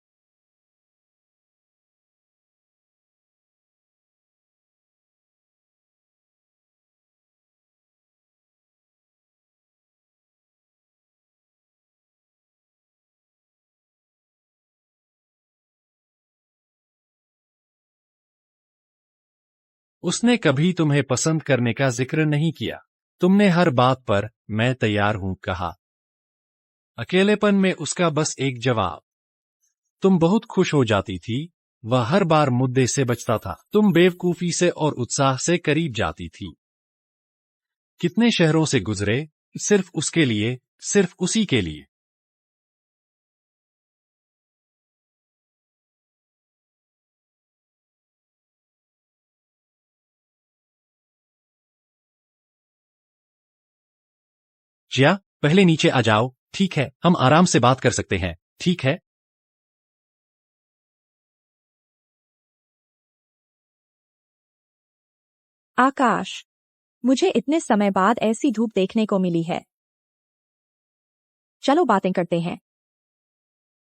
उसने कभी तुम्हें पसंद करने का जिक्र नहीं किया। तुमने हर बात पर मैं तैयार हूं कहा। अकेलेपन में उसका बस एक जवाब। तुम बहुत खुश हो जाती थी। वह हर बार मुद्दे से बचता था। तुम बेवकूफी से और उत्साह से करीब जाती थी। कितने शहरों से गुजरे, सिर्फ उसके लिए, सिर्फ उसी के लिए। जिया, पहले नीचे आ जाओ। ठीक है, हम आराम से बात कर सकते हैं। ठीक है। आकाश, मुझे इतने समय बाद ऐसी धूप देखने को मिली है। चलो बातें करते हैं।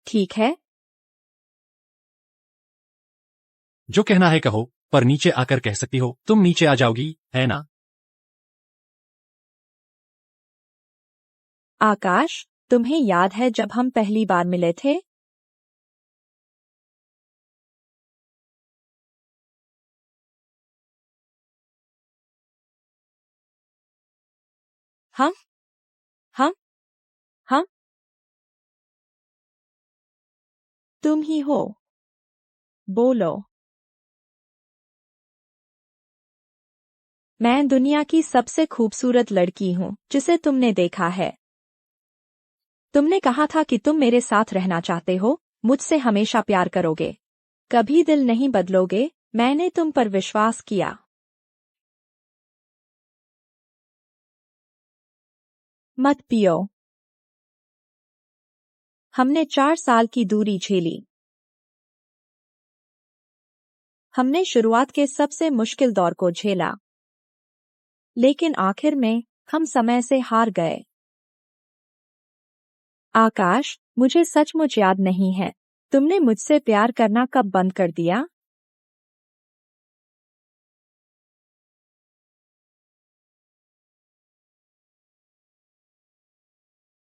ठीक है? जो कहना है कहो, पर नीचे आकर कह सकती हो। तुम नीचे आ जाओगी, है ना? आकाश, तुम्हें याद है जब हम पहली बार मिले थे? हम हम हम तुम ही हो। बोलो। मैं दुनिया की सबसे खूबसूरत लड़की हूँ जिसे तुमने देखा है। तुमने कहा था कि तुम मेरे साथ रहना चाहते हो, मुझसे हमेशा प्यार करोगे, कभी दिल नहीं बदलोगे। मैंने तुम पर विश्वास किया। मत पियो। हमने 4 साल की दूरी झेली। हमने शुरुआत के सबसे मुश्किल दौर को झेला, लेकिन आखिर में हम समय से हार गए। आकाश, मुझे सचमुच याद नहीं है, तुमने मुझसे प्यार करना कब बंद कर दिया?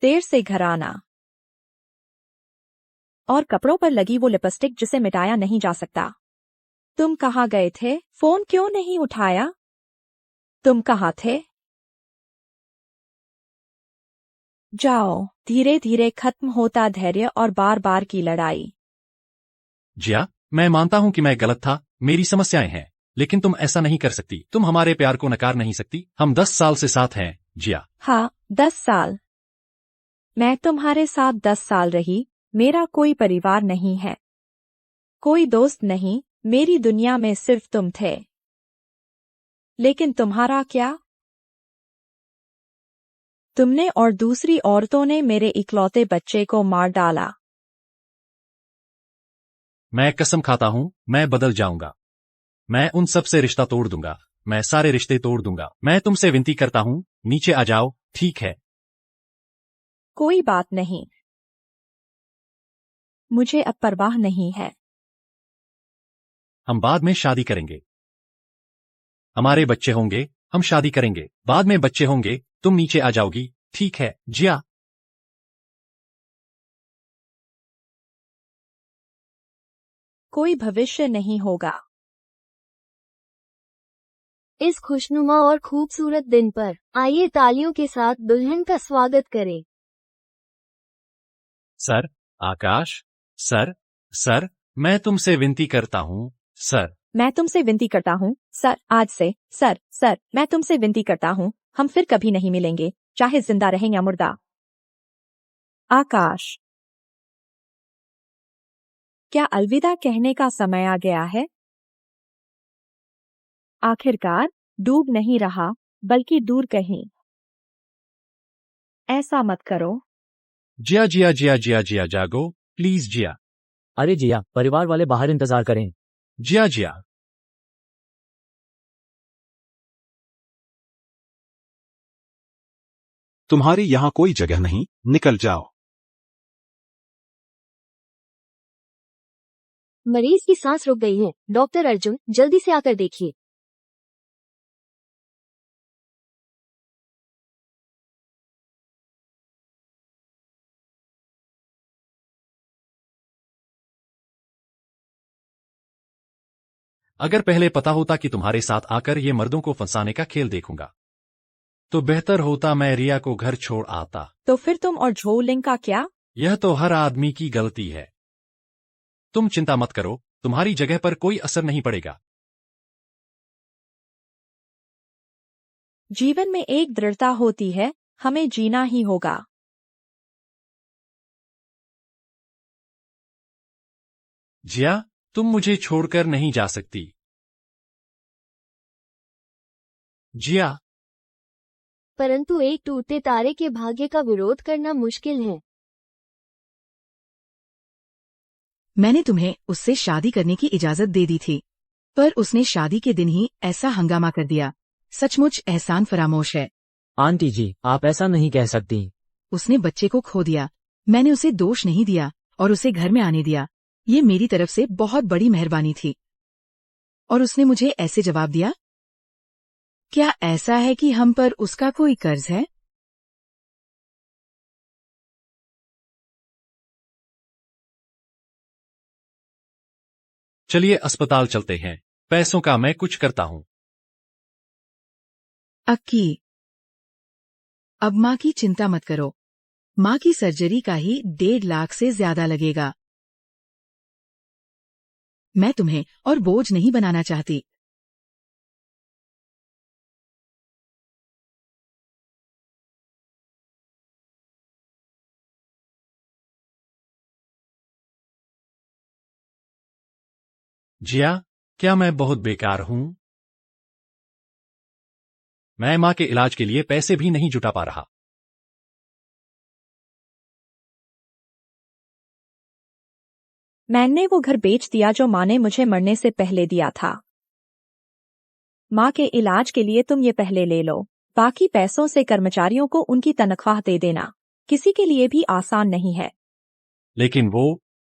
देर से घर आना और कपड़ों पर लगी वो लिपस्टिक जिसे मिटाया नहीं जा सकता। तुम कहाँ गए थे? फोन क्यों नहीं उठाया? तुम कहाँ थे? जाओ। धीरे धीरे खत्म होता धैर्य और बार बार की लड़ाई। जिया, मैं मानता हूं कि मैं गलत था, मेरी समस्याएं हैं, लेकिन तुम ऐसा नहीं कर सकती। तुम हमारे प्यार को नकार नहीं सकती। हम 10 साल से साथ हैं, जिया। हाँ, 10 साल। मैं तुम्हारे साथ 10 साल रही। मेरा कोई परिवार नहीं है, कोई दोस्त नहीं, मेरी दुनिया में सिर्फ तुम थे। लेकिन तुम्हारा क्या? तुमने और दूसरी औरतों ने मेरे इकलौते बच्चे को मार डाला। मैं कसम खाता हूं, मैं बदल जाऊंगा। मैं उन सब से रिश्ता तोड़ दूंगा। मैं सारे रिश्ते तोड़ दूंगा। मैं तुमसे विनती करता हूं, नीचे आ जाओ, ठीक है? कोई बात नहीं, मुझे अब परवाह नहीं है। हम बाद में शादी करेंगे। हमारे बच्चे होंगे, हम शादी करेंगे, बाद में बच्चे होंगे, तुम नीचे आ जाओगी, ठीक है, जिया? कोई भविष्य नहीं होगा। इस खुशनुमा और खूबसूरत दिन पर आइए तालियों के साथ दुल्हन का स्वागत करें। सर, आकाश, सर, सर, मैं तुमसे विनती करता हूं, सर। मैं तुमसे विनती करता हूँ, सर, आज से, सर, मैं तुमसे विनती करता हूँ, हम फिर कभी नहीं मिलेंगे, चाहे जिंदा रहें या मुर्दा। आकाश, क्या अलविदा कहने का समय आ गया है? आखिरकार, डूब नहीं रहा, बल्कि दूर कहीं। ऐसा मत करो। जिया जिया जिया जिया जिया, जागो, प्लीज जिया। अरे जिया, परिवार वाले बाहर इंतजार करें। जिया जिया। तुम्हारी यहाँ कोई जगह नहीं, निकल जाओ। मरीज की सांस रुक गई है। डॉक्टर अर्जुन, जल्दी से आकर देखिए। अगर पहले पता होता कि तुम्हारे साथ आकर ये मर्दों को फंसाने का खेल देखूंगा, तो बेहतर होता मैं रिया को घर छोड़ आता। तो फिर तुम और झोलिंग का क्या? यह तो हर आदमी की गलती है। तुम चिंता मत करो, तुम्हारी जगह पर कोई असर नहीं पड़ेगा। जीवन में एक दृढ़ता होती है, हमें जीना ही होगा। जिया, तुम मुझे छोड़कर नहीं जा सकती। जिया, परंतु एक टूटते तारे के भाग्य का विरोध करना मुश्किल है। मैंने तुम्हें उससे शादी करने की इजाजत दे दी थी, पर उसने शादी के दिन ही ऐसा हंगामा कर दिया। सचमुच एहसान फरामोश है। आंटी जी, आप ऐसा नहीं कह सकती। उसने बच्चे को खो दिया। मैंने उसे दोष नहीं दिया और उसे घर में आने दिया। ये मेरी तरफ से बहुत बड़ी मेहरबानी थी। और उसने मुझे ऐसे जवाब दिया। क्या ऐसा है कि हम पर उसका कोई कर्ज है? चलिए अस्पताल चलते हैं, पैसों का मैं कुछ करता हूं। अक्की, अब माँ की चिंता मत करो। माँ की सर्जरी का ही 1.5 लाख से ज्यादा लगेगा। मैं तुम्हें और बोझ नहीं बनाना चाहती। जिया, क्या मैं बहुत बेकार हूं? मैं मां के इलाज के लिए पैसे भी नहीं जुटा पा रहा। मैंने वो घर बेच दिया जो माँ ने मुझे मरने से पहले दिया था। माँ के इलाज के लिए तुम ये पहले ले लो, बाकी पैसों से कर्मचारियों को उनकी तनख्वाह दे देना। किसी के लिए भी आसान नहीं है। लेकिन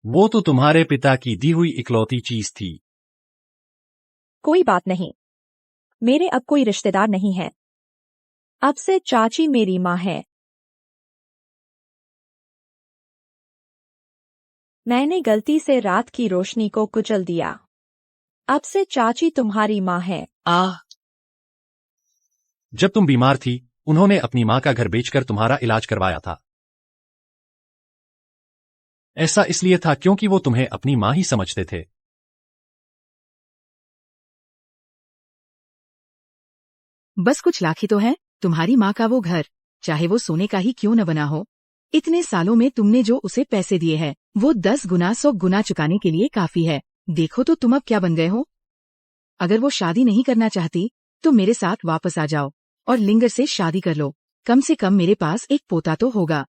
वो तो तुम्हारे पिता की दी हुई इकलौती चीज थी। कोई बात नहीं, मेरे अब कोई रिश्तेदार नहीं है। अब से चाची मेरी माँ है। मैंने गलती से रात की रोशनी को कुचल दिया। अब से चाची तुम्हारी माँ है। जब तुम बीमार थी, उन्होंने अपनी मां का घर बेचकर तुम्हारा इलाज करवाया था। ऐसा इसलिए था क्योंकि वो तुम्हें अपनी मां ही समझते थे। बस कुछ लाख ही तो है तुम्हारी माँ का वो घर, चाहे वो सोने का ही क्यों न बना हो। इतने सालों में तुमने जो उसे पैसे दिए हैं वो 10 गुना 100 गुना चुकाने के लिए काफी है। देखो तो तुम अब क्या बन गए हो। अगर वो शादी नहीं करना चाहती तो मेरे साथ वापस आ जाओ और लिंगर से शादी कर लो। कम से कम मेरे पास एक पोता तो होगा।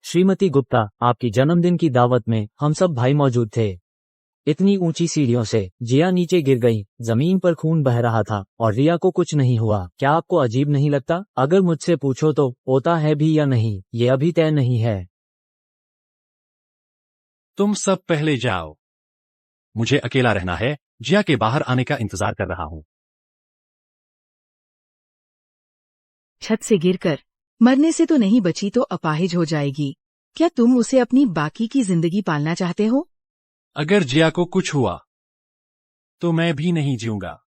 श्रीमती गुप्ता, आपकी जन्मदिन की दावत में हम सब भाई मौजूद थे। इतनी ऊंची सीढ़ियों से जिया नीचे गिर गई, जमीन पर खून बह रहा था और रिया को कुछ नहीं हुआ। क्या आपको अजीब नहीं लगता? अगर मुझसे पूछो तो पोता है भी या नहीं, ये अभी तय नहीं है। तुम सब पहले जाओ, मुझे अकेला रहना है। जिया के बाहर आने का इंतजार कर रहा हूं। छत से गिरकर मरने से तो नहीं बची तो अपाहिज हो जाएगी। क्या तुम उसे अपनी बाकी की जिंदगी पालना चाहते हो? अगर जिया को कुछ हुआ तो मैं भी नहीं जीऊंगा।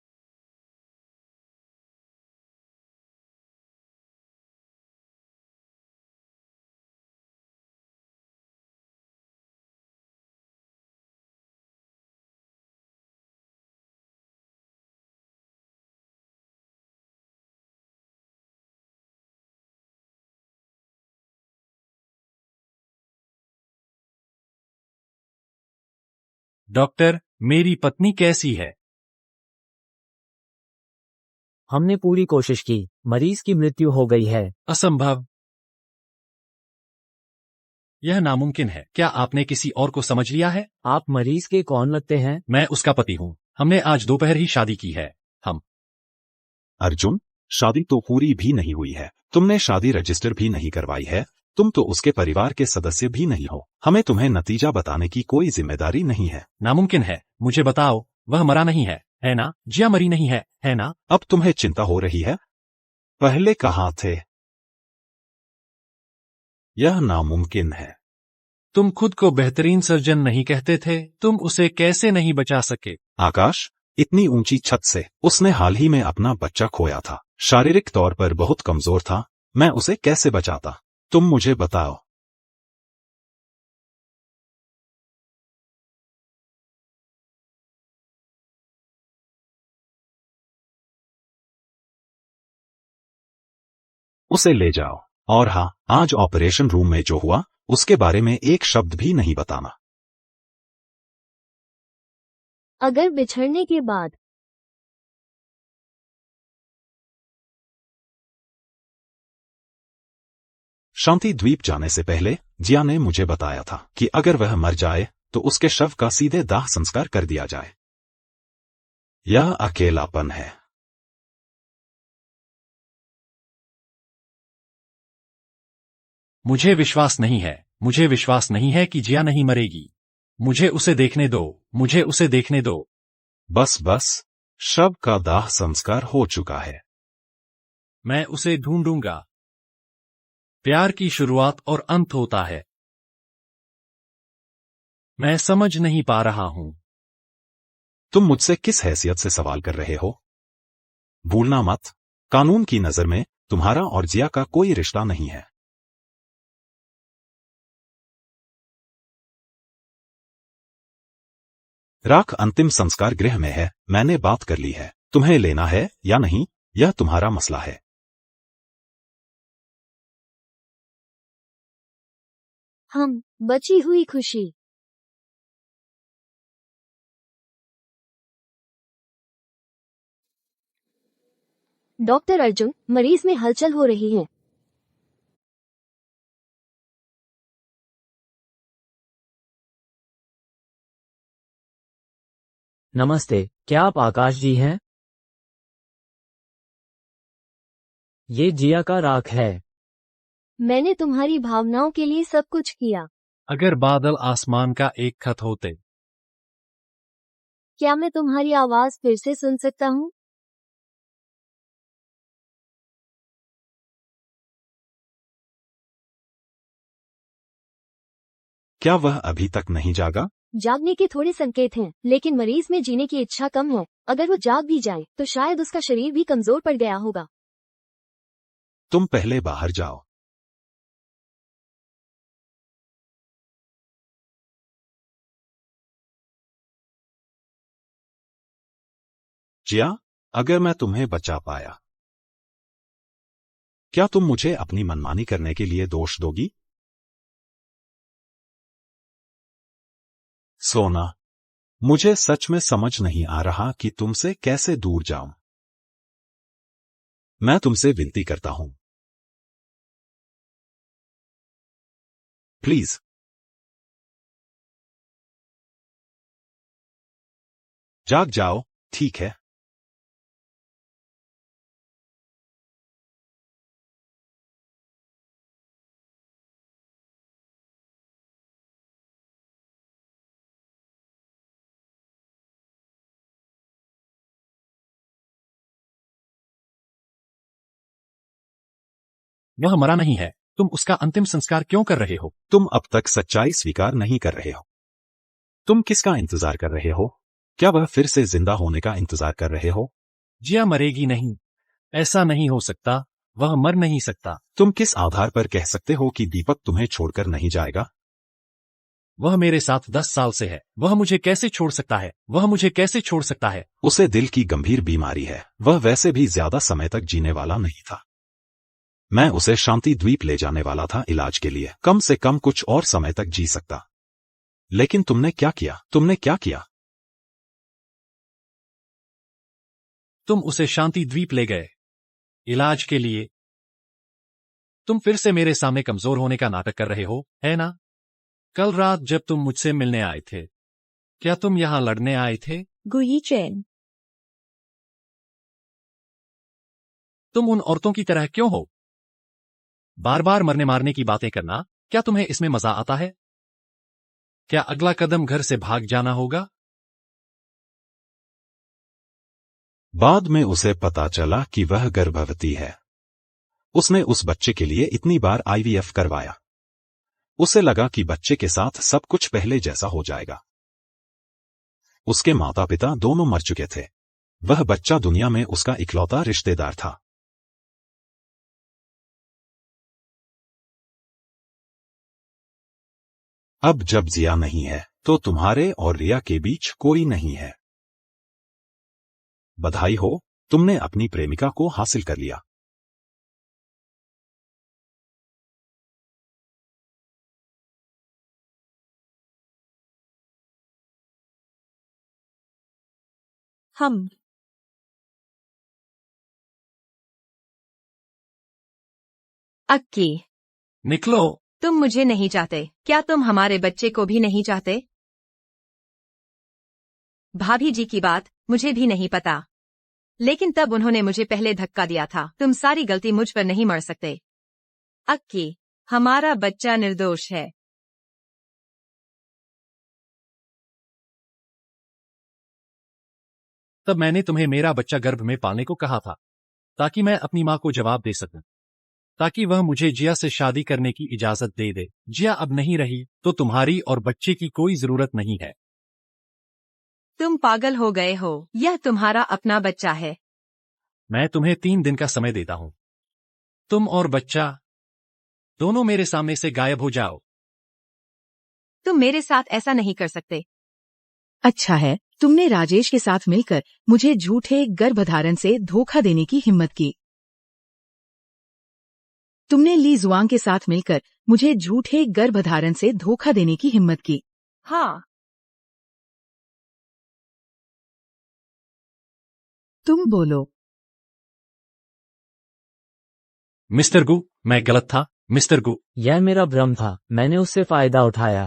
डॉक्टर, मेरी पत्नी कैसी है? हमने पूरी कोशिश की, मरीज की मृत्यु हो गई है। असंभव। यह नामुमकिन है। क्या आपने किसी और को समझ लिया है? आप मरीज के कौन लगते हैं? मैं उसका पति हूं। हमने आज दोपहर ही शादी की है। अर्जुन, शादी तो पूरी भी नहीं हुई है। तुमने शादी रजिस्टर भी नहीं करवाई है। तुम तो उसके परिवार के सदस्य भी नहीं हो। हमें तुम्हें नतीजा बताने की कोई जिम्मेदारी नहीं है। नामुमकिन है। मुझे बताओ, वह मरा नहीं है ना? जिया मरी नहीं है ना? अब तुम्हें चिंता हो रही है? पहले कहाँ थे? यह नामुमकिन है। तुम खुद को बेहतरीन सर्जन नहीं कहते थे? तुम उसे कैसे नहीं बचा सके? आकाश, इतनी ऊंची छत से उसने हाल ही में अपना बच्चा खोया था। शारीरिक तौर पर बहुत कमजोर था। मैं उसे कैसे बचाता? तुम मुझे बताओ। उसे ले जाओ। और हाँ, आज ऑपरेशन रूम में जो हुआ उसके बारे में एक शब्द भी नहीं बताना। अगर बिछड़ने के बाद शांति द्वीप जाने से पहले जिया ने मुझे बताया था कि अगर वह मर जाए तो उसके शव का सीधे दाह संस्कार कर दिया जाए। यह अकेलापन है। मुझे विश्वास नहीं है। मुझे विश्वास नहीं है कि जिया नहीं मरेगी। मुझे उसे देखने दो। मुझे उसे देखने दो। बस बस, शव का दाह संस्कार हो चुका है। मैं उसे ढूंढूंगा। प्यार की शुरुआत और अंत होता है। मैं समझ नहीं पा रहा हूं। तुम मुझसे किस हैसियत से सवाल कर रहे हो? भूलना मत, कानून की नजर में तुम्हारा और जिया का कोई रिश्ता नहीं है। राख अंतिम संस्कार गृह में है। मैंने बात कर ली है। तुम्हें लेना है या नहीं, यह तुम्हारा मसला है। हम बची हुई खुशी डॉक्टर अर्जुन, मरीज में हलचल हो रही है। नमस्ते, क्या आप आकाश जी हैं? ये जिया का राख है। मैंने तुम्हारी भावनाओं के लिए सब कुछ किया। अगर बादल आसमान का एक खत होते। क्या मैं तुम्हारी आवाज फिर से सुन सकता हूँ? क्या वह अभी तक नहीं जागा? जागने के थोड़े संकेत हैं, लेकिन मरीज में जीने की इच्छा कम है। अगर वो जाग भी जाए तो शायद उसका शरीर भी कमजोर पड़ गया होगा। तुम पहले बाहर जाओ। जिया, अगर मैं तुम्हें बचा पाया, क्या तुम मुझे अपनी मनमानी करने के लिए दोष दोगी? सोना, मुझे सच में समझ नहीं आ रहा कि तुमसे कैसे दूर जाऊं। मैं तुमसे विनती करता हूं, प्लीज। जाग जाओ, ठीक है? वह मरा नहीं है, तुम उसका अंतिम संस्कार क्यों कर रहे हो? तुम अब तक सच्चाई स्वीकार नहीं कर रहे हो। तुम किसका इंतजार कर रहे हो? क्या वह फिर से जिंदा होने का इंतजार कर रहे हो? जिया मरेगी नहीं। ऐसा नहीं हो सकता, वह मर नहीं सकता। तुम किस आधार पर कह सकते हो कि दीपक तुम्हें छोड़कर नहीं जाएगा? वह मेरे साथ 10 साल से है, वह मुझे कैसे छोड़ सकता है? वह मुझे कैसे छोड़ सकता है? उसे दिल की गंभीर बीमारी है, वह वैसे भी ज्यादा समय तक जीने वाला नहीं था। मैं उसे शांति द्वीप ले जाने वाला था इलाज के लिए, कम से कम कुछ और समय तक जी सकता। लेकिन तुमने क्या किया? तुमने क्या किया? तुम उसे शांति द्वीप ले गए इलाज के लिए। तुम फिर से मेरे सामने कमजोर होने का नाटक कर रहे हो, है ना? कल रात जब तुम मुझसे मिलने आए थे, क्या तुम यहां लड़ने आए थे? गुई चेन, तुम उन औरतों की तरह क्यों हो? बार बार मरने मारने की बातें करना, क्या तुम्हें इसमें मजा आता है? क्या अगला कदम घर से भाग जाना होगा? बाद में उसे पता चला कि वह गर्भवती है। उसने उस बच्चे के लिए इतनी बार आईवीएफ करवाया। उसे लगा कि बच्चे के साथ सब कुछ पहले जैसा हो जाएगा। उसके माता पिता दोनों मर चुके थे। वह बच्चा दुनिया में उसका इकलौता रिश्तेदार था। अब जब जिया नहीं है, तो तुम्हारे और रिया के बीच कोई नहीं है। बधाई हो, तुमने अपनी प्रेमिका को हासिल कर लिया। हम अक्की, निकलो। तुम मुझे नहीं चाहते। क्या तुम हमारे बच्चे को भी नहीं चाहते? भाभी जी की बात मुझे भी नहीं पता, लेकिन तब उन्होंने मुझे पहले धक्का दिया था। तुम सारी गलती मुझ पर नहीं मर सकते। अक्की, हमारा बच्चा निर्दोष है। तब मैंने तुम्हें मेरा बच्चा गर्भ में पालने को कहा था, ताकि मैं अपनी माँ को जवाब दे सकूं, ताकि वह मुझे जिया से शादी करने की इजाजत दे दे। जिया अब नहीं रही तो तुम्हारी और बच्चे की कोई जरूरत नहीं है। तुम पागल हो गए हो, यह तुम्हारा अपना बच्चा है। मैं तुम्हें 3 दिन का समय देता हूं। तुम और बच्चा दोनों मेरे सामने से गायब हो जाओ। तुम मेरे साथ ऐसा नहीं कर सकते। अच्छा है, तुमने राजेश के साथ मिलकर मुझे झूठे गर्भधारण से धोखा देने की हिम्मत की। तुमने ली जुआंग के साथ मिलकर मुझे झूठे गर्भधारण से धोखा देने की हिम्मत की। हाँ, तुम बोलो। मिस्टर गु, मैं गलत था, मिस्टर गु। यह मेरा भ्रम था, मैंने उससे फायदा उठाया।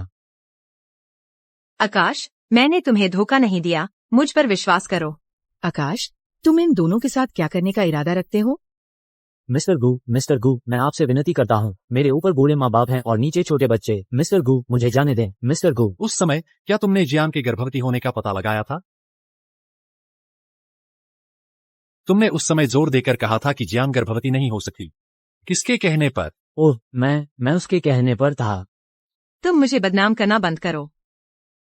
आकाश, मैंने तुम्हें धोखा नहीं दिया, मुझ पर विश्वास करो। आकाश, तुम इन दोनों के साथ क्या करने का इरादा रखते हो? मिस्टर गु, मैं आपसे विनती करता हूँ, मेरे ऊपर बूढ़े माँ बाप हैं और नीचे छोटे बच्चे। मिस्टर गु, मुझे जाने दें। मिस्टर गु। उस समय क्या तुमने जियान के गर्भवती होने का पता लगाया था? तुमने उस समय जोर देकर कहा था कि जियान गर्भवती नहीं हो सकती। किसके कहने पर? ओह, मैं उसके कहने पर था। तुम मुझे बदनाम करना बंद करो।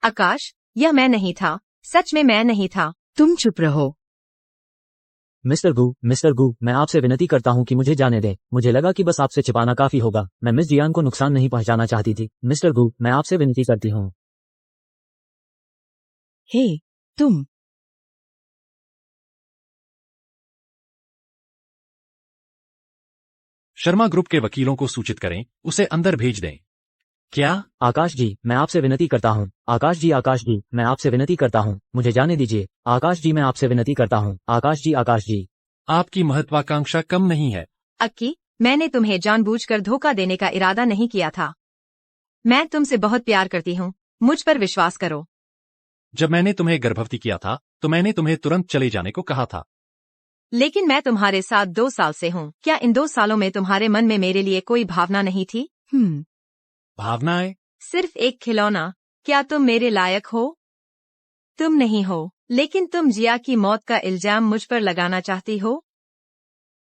आकाश, यह मैं नहीं था, सच में मैं नहीं था। तुम चुप रहो। मिस्टर गु, मैं आपसे विनती करता हूँ कि मुझे जाने दें। मुझे लगा कि बस आपसे छिपाना काफी होगा। मैं मिस जियान को नुकसान नहीं पहुंचाना चाहती थी। मिस्टर गु, मैं आपसे विनती करती हूँ। हे, तुम। शर्मा ग्रुप के वकीलों को सूचित करें, उसे अंदर भेज दें। क्या? आकाश जी, मैं आपसे विनती करता हूँ। आकाश जी, मैं आपसे विनती करता हूँ, मुझे जाने दीजिए। आकाश जी, मैं आपसे विनती करता हूँ। आकाश जी। आपकी महत्वाकांक्षा कम नहीं है। अक्की, मैंने तुम्हें जानबूझकर धोखा देने का इरादा नहीं किया था। मैं तुमसे बहुत प्यार करती हूँ, मुझ पर विश्वास करो। जब मैंने तुम्हें गर्भवती किया था तो मैंने तुम्हें तुरंत चले जाने को कहा था। लेकिन मैं तुम्हारे साथ 2 साल से हूँ। क्या इन 2 सालों में तुम्हारे मन में मेरे लिए कोई भावना नहीं थी? भावनाएं? सिर्फ एक खिलौना। क्या तुम मेरे लायक हो? तुम नहीं हो, लेकिन तुम जिया की मौत का इल्जाम मुझ पर लगाना चाहती हो।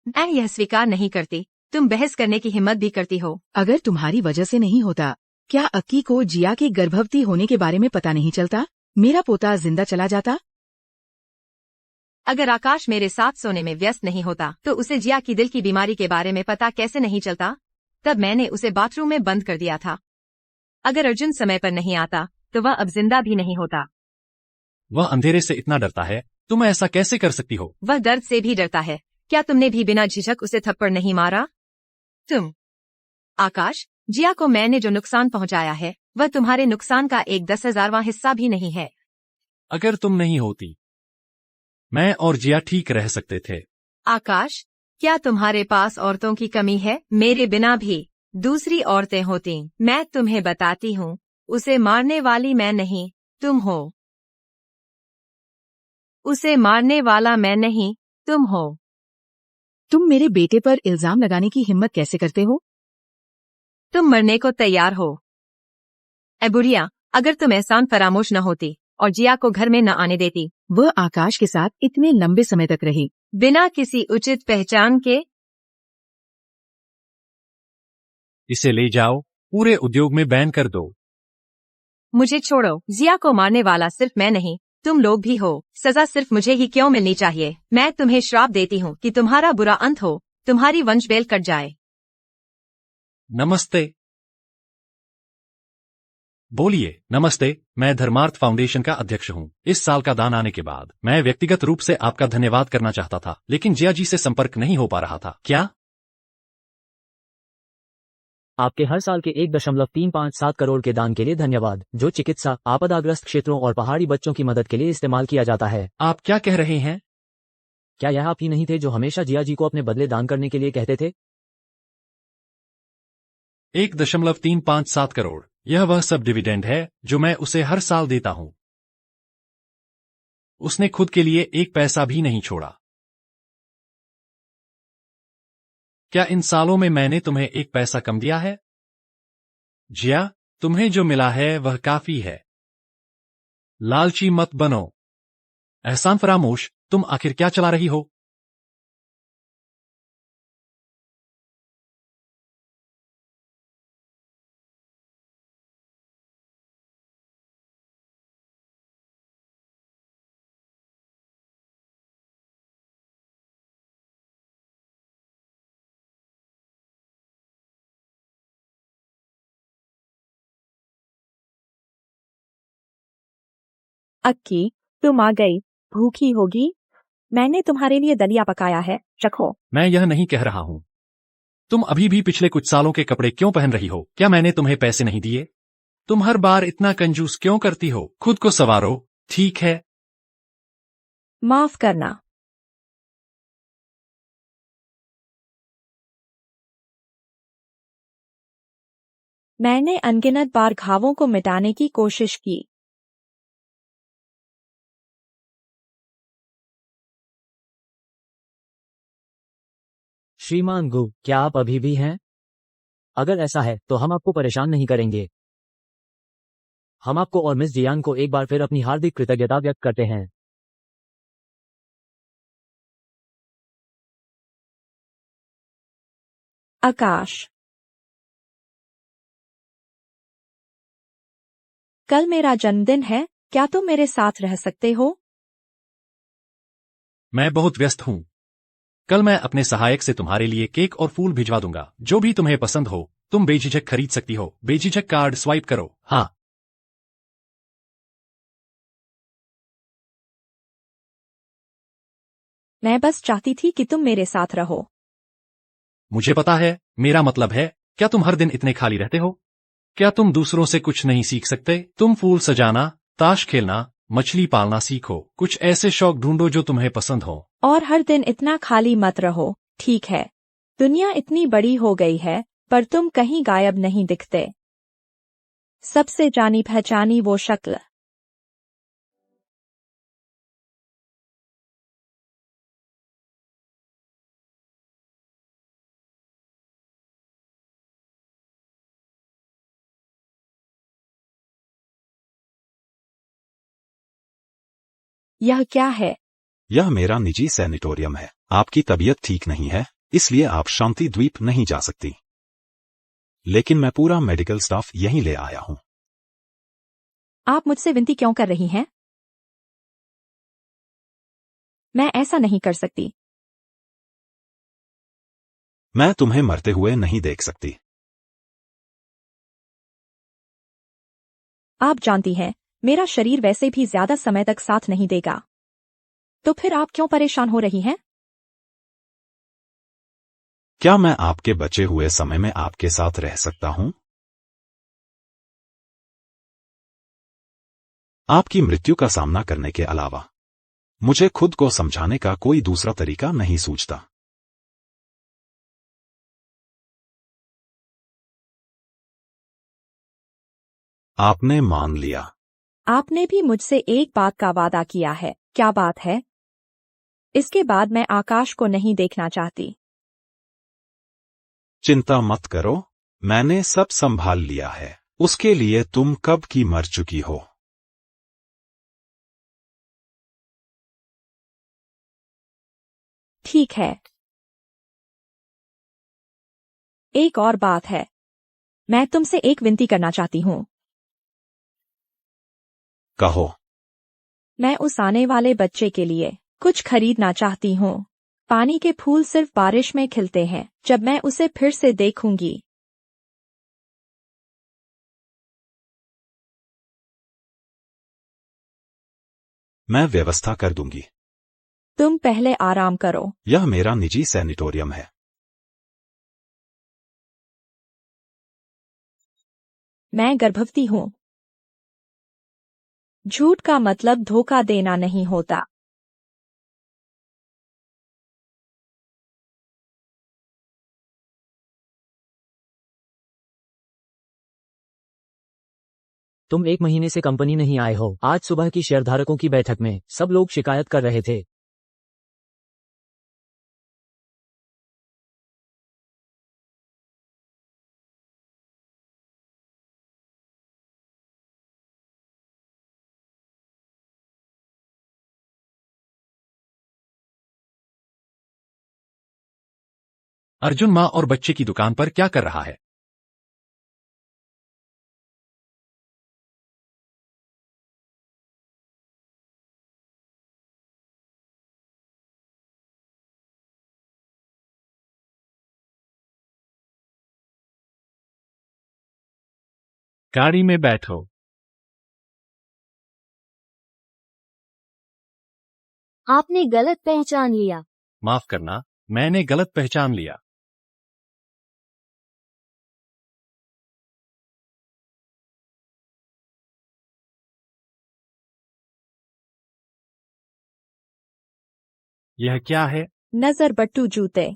मैं यह स्वीकार नहीं करती। तुम बहस करने की हिम्मत भी करती हो। अगर तुम्हारी वजह से नहीं होता, क्या अक्की को जिया के गर्भवती होने के बारे में पता नहीं चलता? मेरा पोता जिंदा चला जाता? अगर आकाश मेरे साथ सोने में व्यस्त नहीं होता तो उसे जिया की दिल की बीमारी के बारे में पता कैसे नहीं चलता? तब मैंने उसे बाथरूम में बंद कर दिया था। अगर अर्जुन समय पर नहीं आता तो वह अब जिंदा भी नहीं होता। वह अंधेरे से इतना डरता है, तुम ऐसा कैसे कर सकती हो? वह दर्द से भी डरता है। क्या तुमने भी बिना झिझक उसे थप्पड़ नहीं मारा? तुम। आकाश, जिया को मैंने जो नुकसान पहुंचाया है वह तुम्हारे नुकसान का एक 10,000वां हिस्सा भी नहीं है। अगर तुम नहीं होती, मैं और जिया ठीक रह सकते थे। आकाश, क्या तुम्हारे पास औरतों की कमी है? मेरे बिना भी दूसरी औरतें होती। मैं तुम्हें बताती हूँ, उसे मारने वाली मैं नहीं, तुम हो। उसे मारने वाला मैं नहीं, तुम हो। तुम मेरे बेटे पर इल्जाम लगाने की हिम्मत कैसे करते हो? तुम मरने को तैयार हो। ए बुढ़िया, अगर तुम एहसान फरामोश न होती और जिया को घर में न आने देती, वह आकाश के साथ इतने लंबे समय तक रही। बिना किसी उचित पहचान के। इसे ले जाओ, पूरे उद्योग में बैन कर दो। मुझे छोड़ो। जिया को मारने वाला सिर्फ मैं नहीं, तुम लोग भी हो। सजा सिर्फ मुझे ही क्यों मिलनी चाहिए? मैं तुम्हें श्राप देती हूँ कि तुम्हारा बुरा अंत हो, तुम्हारी वंशबेल कट जाए। नमस्ते। बोलिए। नमस्ते, मैं धर्मार्थ फाउंडेशन का अध्यक्ष हूँ। इस साल का दान आने के बाद मैं व्यक्तिगत रूप से आपका धन्यवाद करना चाहता था, लेकिन जिया जी से संपर्क नहीं हो पा रहा था। क्या? आपके हर साल के 1.357 करोड़ के दान के लिए धन्यवाद, जो चिकित्सा, आपदाग्रस्त क्षेत्रों और पहाड़ी बच्चों की मदद के लिए इस्तेमाल किया जाता है। आप क्या कह रहे हैं? क्या यह आप ही नहीं थे जो हमेशा जिया जी को अपने बदले दान करने के लिए कहते थे? 1.357 करोड़, यह वह सब डिविडेंड है जो मैं उसे हर साल देता हूँ। उसने खुद के लिए एक पैसा भी नहीं छोड़ा। क्या इन सालों में मैंने तुम्हें एक पैसा कम दिया है? जिया, तुम्हें जो मिला है वह काफी है। लालची मत बनो। एहसान फरामोश, तुम आखिर क्या चला रही हो? अक्की, तुम आ गई। भूखी होगी? मैंने तुम्हारे लिए दलिया पकाया है, चखो। मैं यह नहीं कह रहा हूं। तुम अभी भी पिछले कुछ सालों के कपड़े क्यों पहन रही हो? क्या मैंने तुम्हें पैसे नहीं दिए? तुम हर बार इतना कंजूस क्यों करती हो? खुद को संवारो, ठीक है? माफ करना। मैंने अनगिनत बार घावों को मिटाने की कोशिश की। श्रीमान गु, क्या आप अभी भी हैं? अगर ऐसा है तो हम आपको परेशान नहीं करेंगे। हम आपको और मिस जियान को एक बार फिर अपनी हार्दिक कृतज्ञता व्यक्त करते हैं। आकाश, कल मेरा जन्मदिन है, क्या तुम मेरे साथ रह सकते हो? मैं बहुत व्यस्त हूँ। कल मैं अपने सहायक से तुम्हारे लिए केक और फूल भिजवा दूंगा। जो भी तुम्हें पसंद हो तुम बेझिझक खरीद सकती हो। बेझिझक कार्ड स्वाइप करो। हाँ, मैं बस चाहती थी कि तुम मेरे साथ रहो। मुझे पता है, मेरा मतलब है, क्या तुम हर दिन इतने खाली रहते हो? क्या तुम दूसरों से कुछ नहीं सीख सकते? तुम फूल सजाना, ताश खेलना, मछली पालना सीखो। कुछ ऐसे शौक ढूंढो जो तुम्हें पसंद हो। और हर दिन इतना खाली मत रहो, ठीक है? दुनिया इतनी बड़ी हो गई है, पर तुम कहीं गायब नहीं दिखते। सबसे जानी पहचानी वो शक्ल। यह क्या है? यह मेरा निजी सैनिटोरियम है। आपकी तबीयत ठीक नहीं है, इसलिए आप शांति द्वीप नहीं जा सकती। लेकिन मैं पूरा मेडिकल स्टाफ यहीं ले आया हूँ। आप मुझसे विनती क्यों कर रही हैं? मैं ऐसा नहीं कर सकती। मैं तुम्हें मरते हुए नहीं देख सकती। आप जानती हैं, मेरा शरीर वैसे भी ज्यादा समय तक साथ नहीं देगा। तो फिर आप क्यों परेशान हो रही हैं? क्या मैं आपके बचे हुए समय में आपके साथ रह सकता हूँ? आपकी मृत्यु का सामना करने के अलावा मुझे खुद को समझाने का कोई दूसरा तरीका नहीं सूझता। आपने मान लिया। आपने भी मुझसे एक बात का वादा किया है। क्या बात है? इसके बाद मैं आकाश को नहीं देखना चाहती। चिंता मत करो, मैंने सब संभाल लिया है। उसके लिए तुम कब की मर चुकी हो। ठीक है। एक और बात है, मैं तुमसे एक विनती करना चाहती हूँ। कहो। मैं उस आने वाले बच्चे के लिए कुछ खरीदना चाहती हूँ। पानी के फूल सिर्फ बारिश में खिलते हैं। जब मैं उसे फिर से देखूंगी, मैं व्यवस्था कर दूंगी। तुम पहले आराम करो। यह मेरा निजी सैनिटोरियम है। मैं गर्भवती हूँ। झूठ का मतलब धोखा देना नहीं होता। तुम 1 महीने से कंपनी नहीं आए हो। आज सुबह की शेयरधारकों की बैठक में सब लोग शिकायत कर रहे थे। अर्जुन माँ और बच्चे की दुकान पर क्या कर रहा है? गाड़ी में बैठो। आपने गलत पहचान लिया। माफ करना, मैंने गलत पहचान लिया। यह क्या है? नजरबट्टू जूते।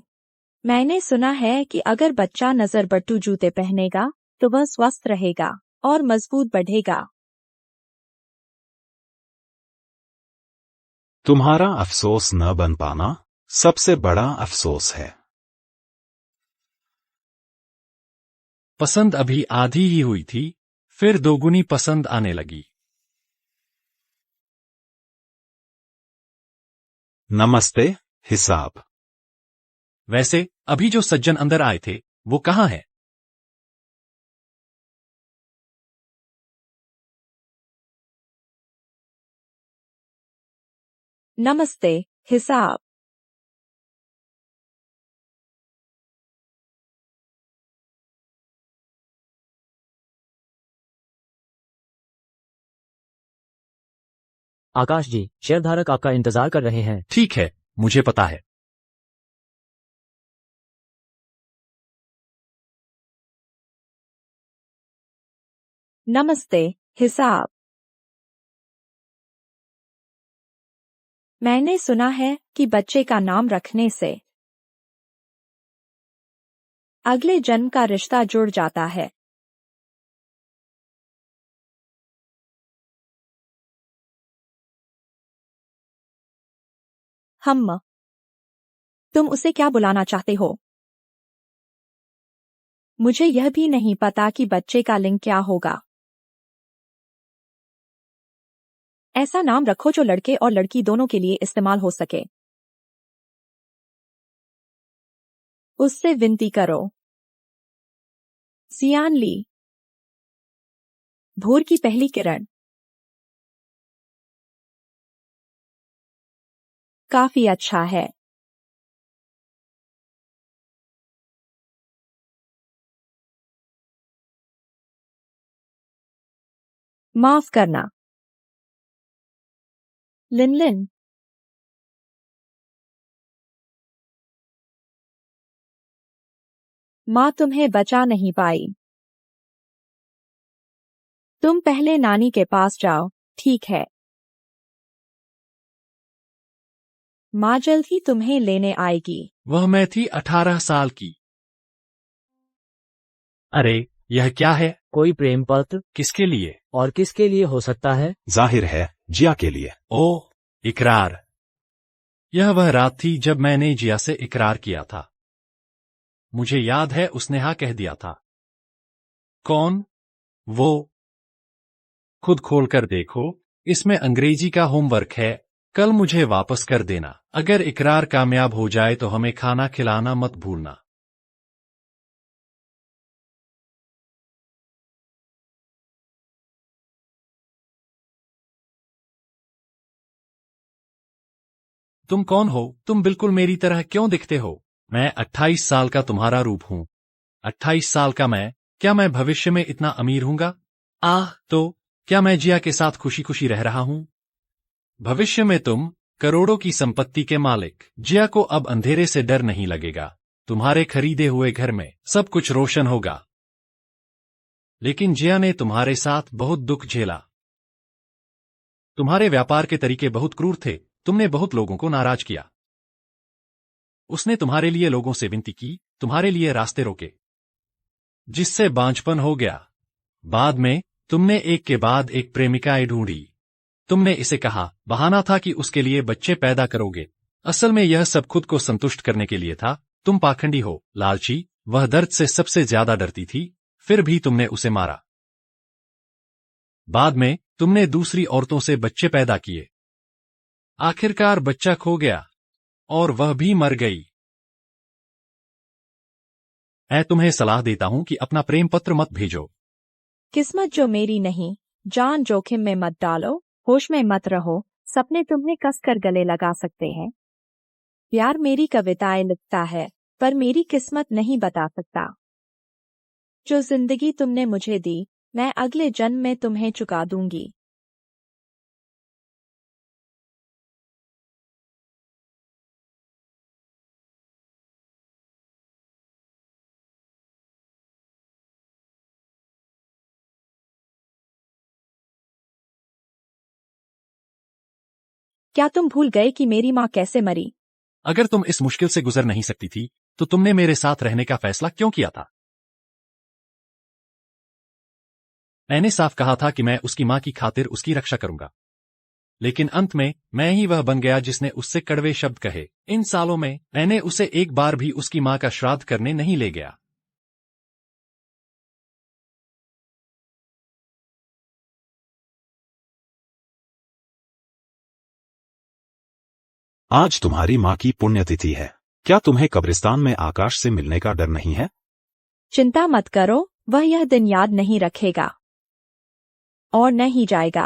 मैंने सुना है कि अगर बच्चा नजरबट्टू जूते पहनेगा तो वह स्वस्थ रहेगा और मजबूत बढ़ेगा। तुम्हारा अफसोस न बन पाना सबसे बड़ा अफसोस है। पसंद अभी आधी ही हुई थी, फिर दोगुनी पसंद आने लगी। नमस्ते, हिसाब। वैसे अभी जो सज्जन अंदर आए थे वो कहाँ हैं? नमस्ते, हिसाब। आकाश जी, शेयरधारक आपका इंतजार कर रहे हैं। ठीक है, मुझे पता है। नमस्ते, हिसाब। मैंने सुना है कि बच्चे का नाम रखने से अगले जन्म का रिश्ता जुड़ जाता है। हम तुम उसे क्या बुलाना चाहते हो? मुझे यह भी नहीं पता कि बच्चे का लिंग क्या होगा। ऐसा नाम रखो जो लड़के और लड़की दोनों के लिए इस्तेमाल हो सके। उससे विनती करो। सियान ली। भोर की पहली किरण। काफी अच्छा है। माफ करना। लिन लिन। माँ तुम्हें बचा नहीं पाई। तुम पहले नानी के पास जाओ, ठीक है? माँ जल्द ही तुम्हें लेने आएगी। वह मैं थी 18 साल की। अरे, यह क्या है? कोई प्रेम पत्र? किसके लिए? और किसके लिए हो सकता है? जाहिर है, जिया के लिए। ओह, इकरार। यह वह रात थी जब मैंने जिया से इकरार किया था। मुझे याद है उसने हाँ कह दिया था। कौन? वो? खुद खोल कर देखो, इसमें अंग्रेजी का होमवर्क है। कल मुझे वापस कर देना। अगर इकरार कामयाब हो जाए तो हमें खाना खिलाना मत भूलना। तुम कौन हो? तुम बिल्कुल मेरी तरह क्यों दिखते हो? मैं 28 साल का तुम्हारा रूप हूँ। 28 साल का मैं, क्या मैं भविष्य में इतना अमीर हूँगा? तो क्या मैं जिया के साथ खुशी खुशी रह रहा हूँ? भविष्य में तुम करोड़ों की संपत्ति के मालिक। जिया को अब अंधेरे से डर नहीं लगेगा। तुम्हारे खरीदे हुए घर में सब कुछ रोशन होगा। लेकिन जिया ने तुम्हारे साथ बहुत दुख झेला। तुम्हारे व्यापार के तरीके बहुत क्रूर थे। तुमने बहुत लोगों को नाराज किया। उसने तुम्हारे लिए लोगों से विनती की, तुम्हारे लिए रास्ते रोके, जिससे बांझपन हो गया। बाद में तुमने एक के बाद एक प्रेमिकाएं ढूंढी। तुमने इसे कहा बहाना था कि उसके लिए बच्चे पैदा करोगे। असल में यह सब खुद को संतुष्ट करने के लिए था। तुम पाखंडी हो, लालची। वह दर्द से सबसे ज्यादा डरती थी, फिर भी तुमने उसे मारा। बाद में तुमने दूसरी औरतों से बच्चे पैदा किए। आखिरकार बच्चा खो गया और वह भी मर गई। मैं तुम्हें सलाह देता हूं कि अपना प्रेम पत्र मत भेजो। किस्मत जो मेरी नहीं, जान जोखिम में मत डालो, होश में मत रहो। सपने तुम्हें कसकर गले लगा सकते हैं। प्यार मेरी कविताएं लिखता है, पर मेरी किस्मत नहीं बता सकता। जो जिंदगी तुमने मुझे दी, मैं अगले जन्म में तुम्हें चुका दूंगी। क्या तुम भूल गए कि मेरी माँ कैसे मरी? अगर तुम इस मुश्किल से गुजर नहीं सकती थी तो तुमने मेरे साथ रहने का फैसला क्यों किया था? मैंने साफ कहा था कि मैं उसकी माँ की खातिर उसकी रक्षा करूंगा, लेकिन अंत में मैं ही वह बन गया जिसने उससे कड़वे शब्द कहे। इन सालों में मैंने उसे एक बार भी उसकी माँ का श्राद्ध करने नहीं ले गया। आज तुम्हारी माँ की पुण्यतिथि है। क्या तुम्हें कब्रिस्तान में आकाश से मिलने का डर नहीं है? चिंता मत करो, वह यह दिन याद नहीं रखेगा और न ही जाएगा।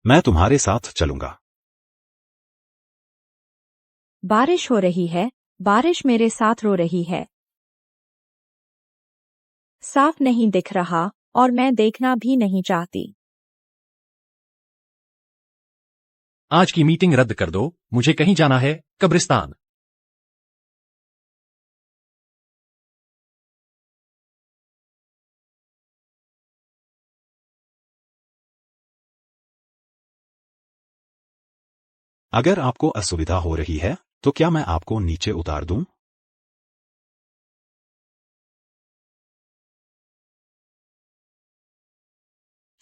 मैं तुम्हारे साथ चलूंगा। बारिश हो रही है, बारिश मेरे साथ रो रही है। साफ नहीं दिख रहा और मैं देखना भी नहीं चाहती। आज की मीटिंग रद्द कर दो, मुझे कहीं जाना है, कब्रिस्तान। अगर आपको असुविधा हो रही है तो क्या मैं आपको नीचे उतार दूं?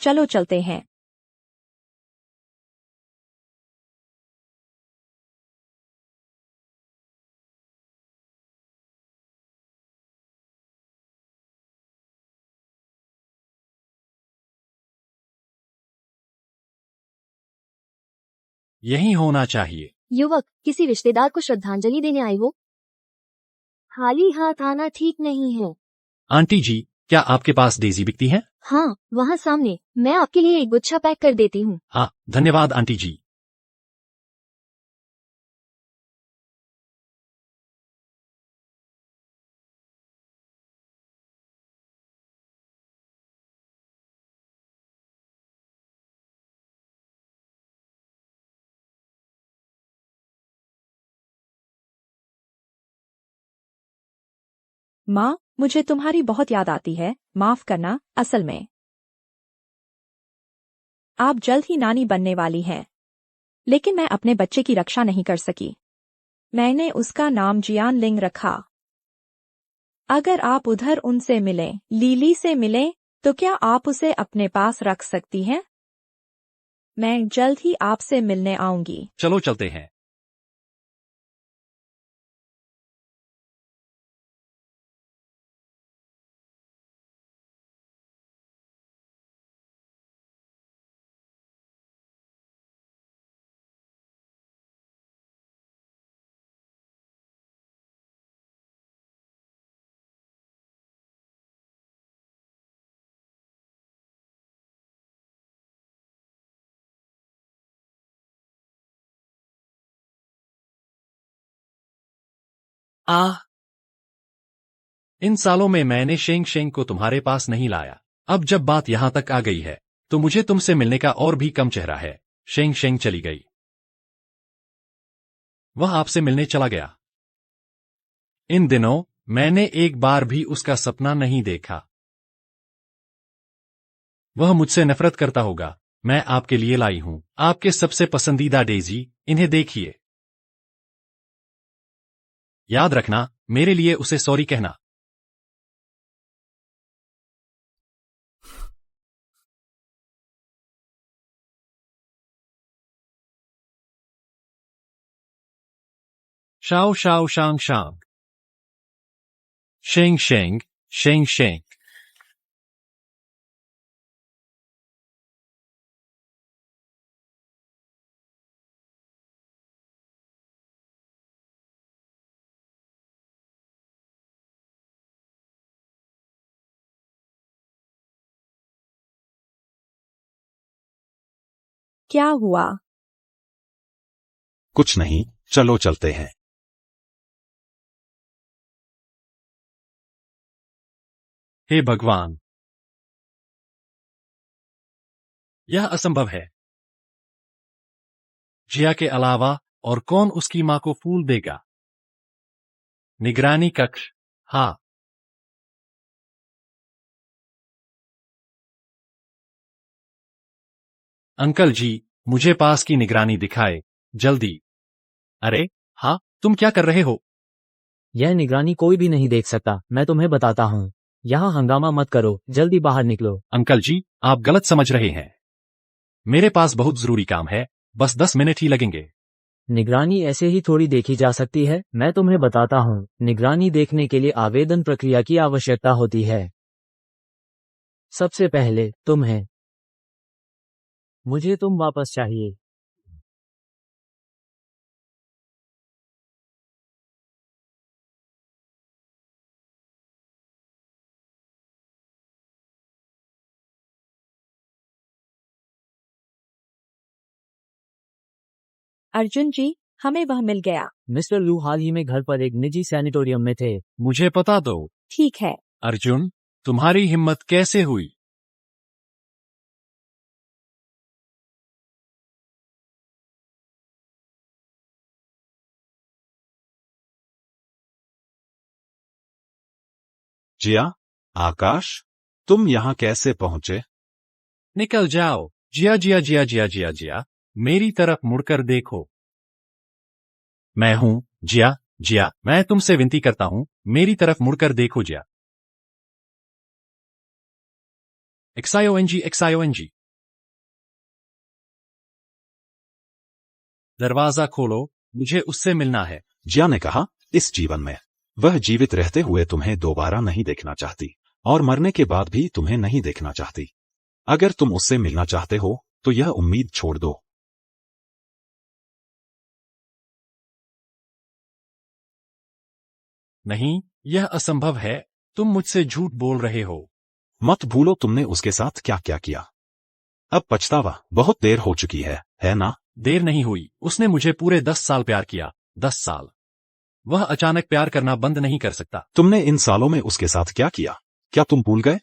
चलो चलते हैं। यही होना चाहिए। युवक, किसी रिश्तेदार को श्रद्धांजलि देने आए हो? खाली हाथ आना ठीक नहीं है। आंटी जी, क्या आपके पास डेजी बिकती है? हाँ, वहाँ सामने। मैं आपके लिए एक गुच्छा पैक कर देती हूँ। हाँ, धन्यवाद आंटी जी। माँ, मुझे तुम्हारी बहुत याद आती है, माफ करना। असल में आप जल्द ही नानी बनने वाली हैं, लेकिन मैं अपने बच्चे की रक्षा नहीं कर सकी। मैंने उसका नाम जियान लिंग रखा। अगर आप उधर उनसे मिलें, लीली से मिलें, तो क्या आप उसे अपने पास रख सकती हैं? मैं जल्द ही आपसे मिलने आऊंगी। चलो चलते हैं। इन सालों में मैंने शेंग शेंग को तुम्हारे पास नहीं लाया। अब जब बात यहां तक आ गई है तो मुझे तुमसे मिलने का और भी कम चेहरा है। शेंग शेंग चली गई। वह आपसे मिलने चला गया। इन दिनों मैंने एक बार भी उसका सपना नहीं देखा। वह मुझसे नफरत करता होगा। मैं आपके लिए लाई हूं आपके सबसे पसंदीदा डेजी, इन्हें देखिए। याद रखना, मेरे लिए उसे सॉरी कहना। Shao Shao शांग शांग। शेंग शेंग, शेंग शेंग। क्या हुआ? कुछ नहीं, चलो चलते हैं। हे भगवान, यह असंभव है। जिया के अलावा और कौन उसकी मां को फूल देगा? निगरानी कक्ष। हाँ, अंकल जी, मुझे पास की निगरानी दिखाए, जल्दी। अरे हाँ, तुम क्या कर रहे हो? यह निगरानी कोई भी नहीं देख सकता, मैं तुम्हें बताता हूँ। यहाँ हंगामा मत करो, जल्दी बाहर निकलो। अंकल जी, आप गलत समझ रहे हैं। मेरे पास बहुत जरूरी काम है, बस 10 मिनट ही लगेंगे। निगरानी ऐसे ही थोड़ी देखी जा सकती है। मैं तुम्हें बताता हूँ, निगरानी देखने के लिए आवेदन प्रक्रिया की आवश्यकता होती है। सबसे पहले तुम्हें मुझे तुम वापस चाहिए। अर्जुन जी, हमें वह मिल गया। मिस्टर लू हाल ही में घर पर एक निजी सैनिटोरियम में थे। मुझे पता दो। ठीक है। अर्जुन, तुम्हारी हिम्मत कैसे हुई? जिया, आकाश, तुम यहाँ कैसे पहुंचे? निकल जाओ। जिया जिया जिया जिया जिया जिया, मेरी तरफ मुड़कर देखो। मैं हूँ जिया। जिया, मैं तुमसे विनती करता हूँ, मेरी तरफ मुड़कर देखो जिया। एक्सायोएनजी एक्सायोएनजी। दरवाजा खोलो, मुझे उससे मिलना है। जिया ने कहा, इस जीवन में वह जीवित रहते हुए तुम्हें दोबारा नहीं देखना चाहती और मरने के बाद भी तुम्हें नहीं देखना चाहती। अगर तुम उससे मिलना चाहते हो तो यह उम्मीद छोड़ दो। नहीं, यह असंभव है। तुम मुझसे झूठ बोल रहे हो। मत भूलो तुमने उसके साथ क्या क्या किया। अब पछतावा बहुत देर हो चुकी है ना? देर नहीं हुई, उसने मुझे पूरे 10 साल प्यार किया। 10 साल। वह अचानक प्यार करना बंद नहीं कर सकता। तुमने इन सालों में उसके साथ क्या किया? क्या तुम भूल गए?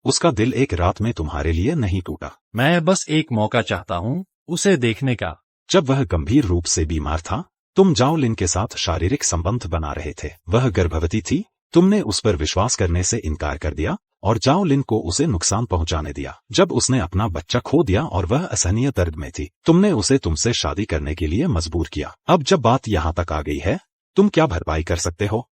उसका दिल एक रात में तुम्हारे लिए नहीं टूटा। मैं बस एक मौका चाहता हूँ, उसे देखने का। जब वह गंभीर रूप से बीमार था, तुम जाओ लिन के साथ शारीरिक संबंध बना रहे थे। वह गर्भवती थी, तुमने उस पर विश्वास करने से इनकार कर दिया और जाओ लिन को उसे नुकसान पहुंचाने दिया। जब उसने अपना बच्चा खो दिया और वह असहनीय दर्द में थी, तुमने उसे तुमसे शादी करने के लिए मजबूर किया। अब जब बात यहाँ तक आ गई है, तुम क्या भरपाई कर सकते हो?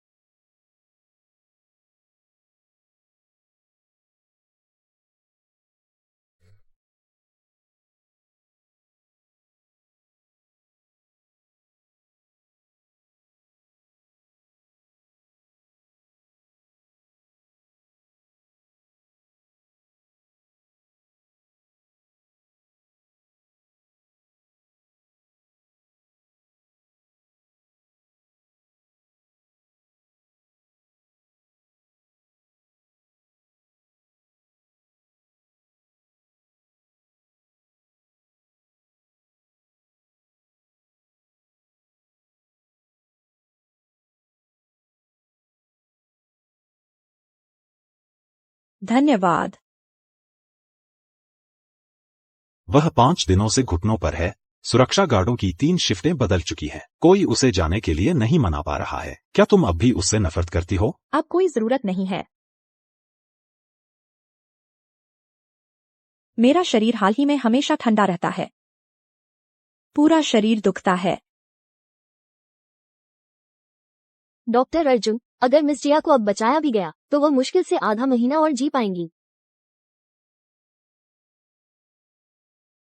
धन्यवाद। वह 5 दिनों से घुटनों पर है। सुरक्षा गार्डों की 3 शिफ्टें बदल चुकी हैं। कोई उसे जाने के लिए नहीं मना पा रहा है। क्या तुम अब भी उससे नफरत करती हो? अब कोई जरूरत नहीं है। मेरा शरीर हाल ही में हमेशा ठंडा रहता है। पूरा शरीर दुखता है। डॉक्टर अर्जुन, अगर मिस जिया को अब बचाया भी गया तो वह मुश्किल से आधा महीना और जी पाएंगी।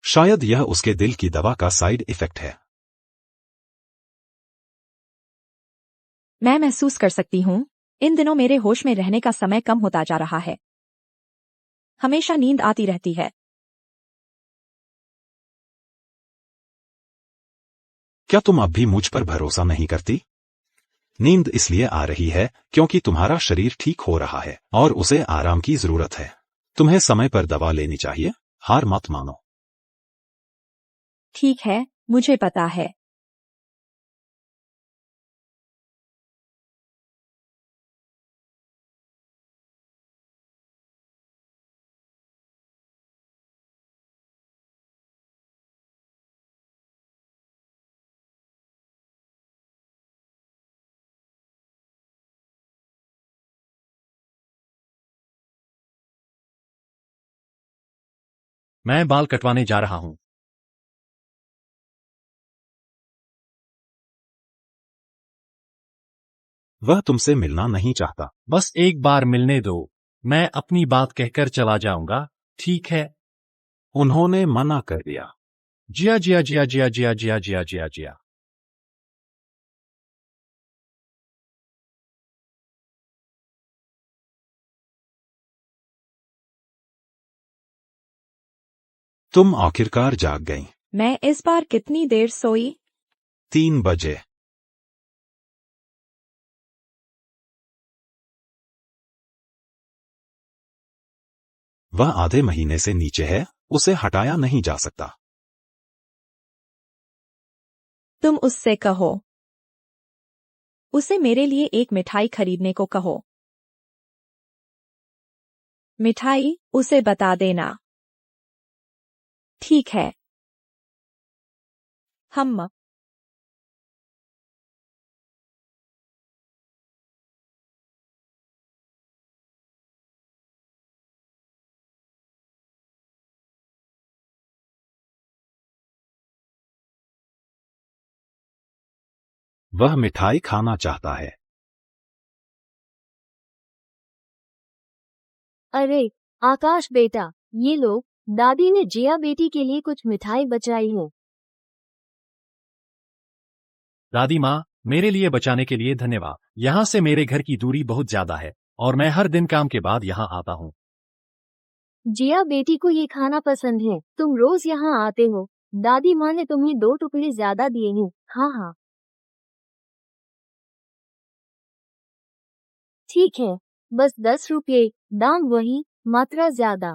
शायद यह उसके दिल की दवा का साइड इफेक्ट है। मैं महसूस कर सकती हूँ, इन दिनों मेरे होश में रहने का समय कम होता जा रहा है। हमेशा नींद आती रहती है। क्या तुम अब भी मुझ पर भरोसा नहीं करती? नींद इसलिए आ रही है क्योंकि तुम्हारा शरीर ठीक हो रहा है और उसे आराम की जरूरत है। तुम्हें समय पर दवा लेनी चाहिए। हार मत मानो। ठीक है, मुझे पता है। मैं बाल कटवाने जा रहा हूँ। वह तुमसे मिलना नहीं चाहता। बस एक बार मिलने दो, मैं अपनी बात कहकर चला जाऊंगा, ठीक है? उन्होंने मना कर दिया। जिया जिया जिया जिया जिया जिया जिया जिया जिया। तुम आखिरकार जाग गई। मैं इस बार कितनी देर सोई? 3 बजे। वह आधे महीने से नीचे है, उसे हटाया नहीं जा सकता। तुम उससे कहो, उसे मेरे लिए एक मिठाई खरीदने को कहो। मिठाई उसे बता देना। ठीक है। हम वह मिठाई खाना चाहता है। अरे आकाश बेटा, ये लो, दादी ने जिया बेटी के लिए कुछ मिठाई बचाई है। दादी माँ, मेरे लिए बचाने के लिए धन्यवाद। यहाँ से मेरे घर की दूरी बहुत ज्यादा है और मैं हर दिन काम के बाद यहाँ आता हूँ। जिया बेटी को ये खाना पसंद है, तुम रोज यहाँ आते हो। दादी माँ ने तुम्हें 2 टुकड़े ज्यादा दिए हैं। हाँ हाँ ठीक है, बस 10 रुपये, दाम वही, मात्रा ज्यादा।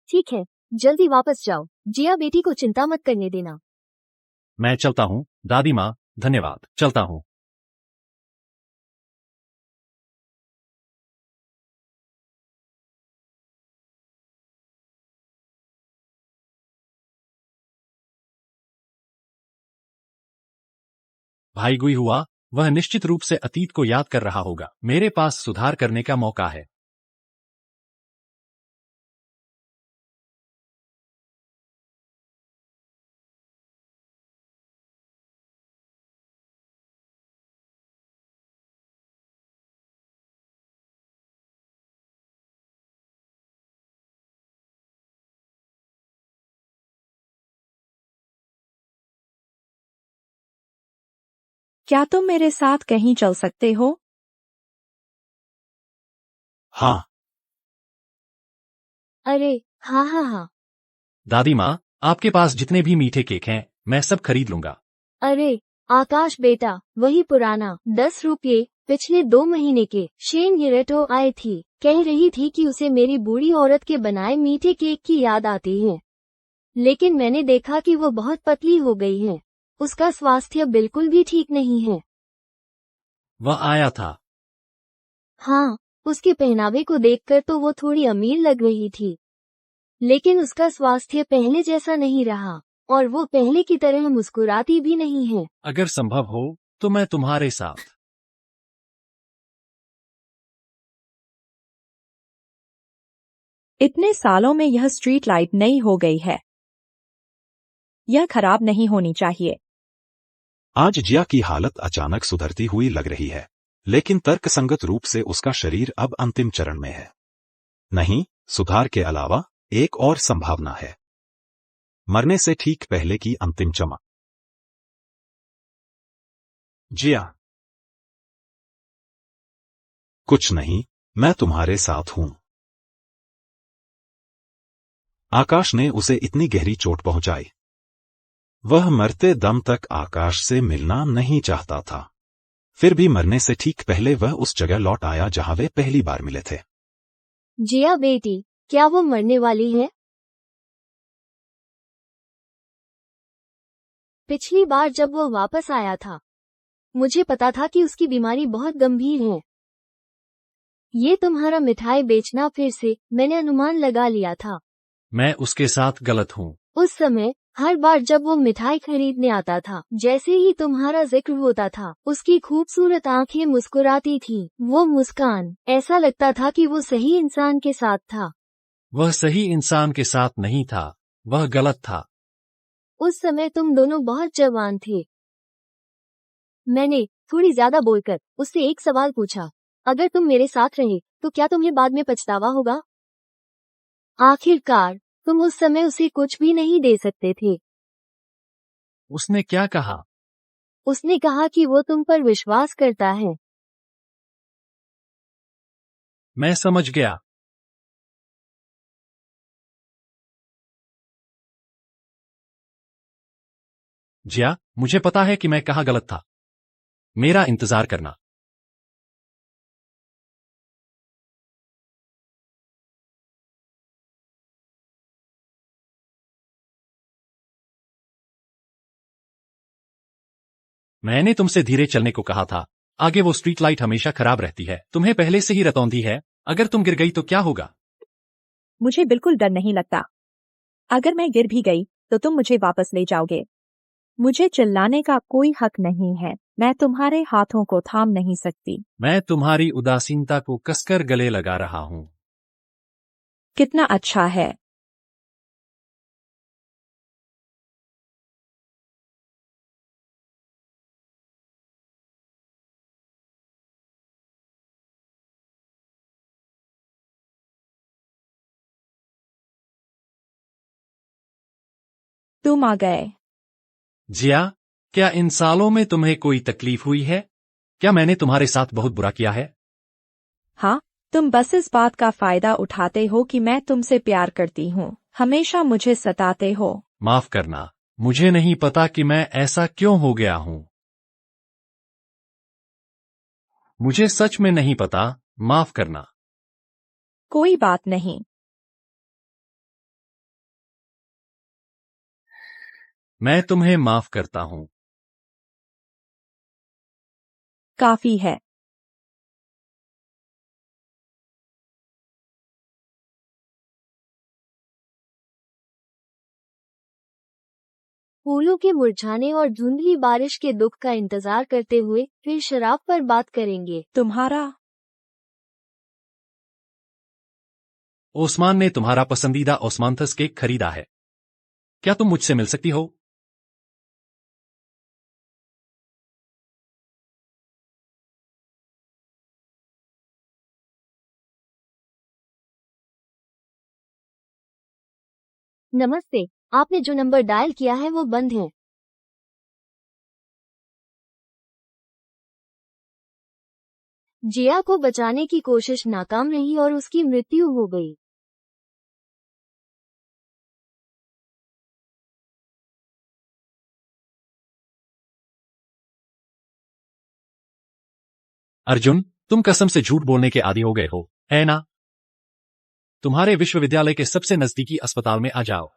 ठीक है, जल्दी वापस जाओ, जिया बेटी को चिंता मत करने देना। मैं चलता हूँ, दादी माँ, धन्यवाद, चलता हूँ। भाई गुई हुआ, वह निश्चित रूप से अतीत को याद कर रहा होगा। मेरे पास सुधार करने का मौका है। क्या तुम मेरे साथ कहीं चल सकते हो? हाँ। अरे हाँ हाँ हाँ। दादी माँ, आपके पास जितने भी मीठे केक हैं, मैं सब खरीद लूंगा। अरे आकाश बेटा, वही पुराना 10 रुपये, पिछले 2 महीने के। शेन हिरेटो आई थी, कह रही थी कि उसे मेरी बूढ़ी औरत के बनाए मीठे केक की याद आती है। लेकिन मैंने देखा कि वो बहुत पतली हो गई है। उसका स्वास्थ्य बिल्कुल भी ठीक नहीं है। वह आया था। हाँ, उसके पहनावे को देखकर तो वो थोड़ी अमीर लग रही थी, लेकिन उसका स्वास्थ्य पहले जैसा नहीं रहा और वो पहले की तरह मुस्कुराती भी नहीं है। अगर संभव हो तो मैं तुम्हारे साथ। इतने सालों में यह स्ट्रीट लाइट नई हो गई है। यह खराब नहीं होनी चाहिए। आज जिया की हालत अचानक सुधरती हुई लग रही है, लेकिन तर्कसंगत रूप से उसका शरीर अब अंतिम चरण में है। नहीं, सुधार के अलावा एक और संभावना है। मरने से ठीक पहले की अंतिम चमक। जिया। कुछ नहीं, मैं तुम्हारे साथ हूं। आकाश ने उसे इतनी गहरी चोट पहुंचाई। वह मरते दम तक आकाश से मिलना नहीं चाहता था। फिर भी मरने से ठीक पहले वह उस जगह लौट आया जहां वे पहली बार मिले थे। जिया बेटी, क्या वो मरने वाली है? पिछली बार जब वो वापस आया था, मुझे पता था कि उसकी बीमारी बहुत गंभीर है। ये तुम्हारा मिठाई बेचना फिर से मैंने अनुमान लगा लिया था। मैं उसके साथ गलत हूँ। उस समय हर बार जब वो मिठाई खरीदने आता था, जैसे ही तुम्हारा जिक्र होता था, उसकी खूबसूरत आंखें मुस्कुराती थी। वो मुस्कान, ऐसा लगता था कि वो सही इंसान के साथ था। वह सही इंसान के साथ नहीं था, वह गलत था। उस समय तुम दोनों बहुत जवान थे। मैंने थोड़ी ज्यादा बोलकर उससे एक सवाल पूछा, अगर तुम मेरे साथ रहे तो क्या तुम्हें बाद में पछतावा होगा? आखिरकार तुम उस समय उसे कुछ भी नहीं दे सकते थे। उसने क्या कहा? उसने कहा कि वो तुम पर विश्वास करता है। मैं समझ गया। जिया, मुझे पता है कि मैं कहाँ गलत था। मेरा इंतजार करना। मैंने तुमसे धीरे चलने को कहा था। आगे वो स्ट्रीट लाइट हमेशा खराब रहती है। तुम्हें पहले से ही रतौंधी है। अगर तुम गिर गई तो क्या होगा? मुझे बिल्कुल डर नहीं लगता। अगर मैं गिर भी गई तो तुम मुझे वापस ले जाओगे। मुझे चिल्लाने का कोई हक नहीं है। मैं तुम्हारे हाथों को थाम नहीं सकती। मैं तुम्हारी उदासीनता को कसकर गले लगा रहा हूँ। कितना अच्छा है। तुम आ गए। जिया, क्या इन सालों में तुम्हें कोई तकलीफ हुई है? क्या मैंने तुम्हारे साथ बहुत बुरा किया है? हाँ, तुम बस इस बात का फायदा उठाते हो कि मैं तुमसे प्यार करती हूँ। हमेशा मुझे सताते हो। माफ करना। मुझे नहीं पता कि मैं ऐसा क्यों हो गया हूँ। मुझे सच में नहीं पता। माफ करना। कोई बात नहीं। मैं तुम्हें माफ करता हूँ। काफी है। फूलों के मुरझाने और धुंधली बारिश के दुख का इंतजार करते हुए फिर शराब पर बात करेंगे। तुम्हारा ओस्मान ने तुम्हारा पसंदीदा ओस्मांथस केक खरीदा है। क्या तुम मुझसे मिल सकती हो? नमस्ते, आपने जो नंबर डायल किया है वो बंद है। जिया को बचाने की कोशिश नाकाम रही और उसकी मृत्यु हो गई। अर्जुन, तुम कसम से झूठ बोलने के आदी हो गए हो, है ना? तुम्हारे विश्वविद्यालय के सबसे नजदीकी अस्पताल में आ जाओ।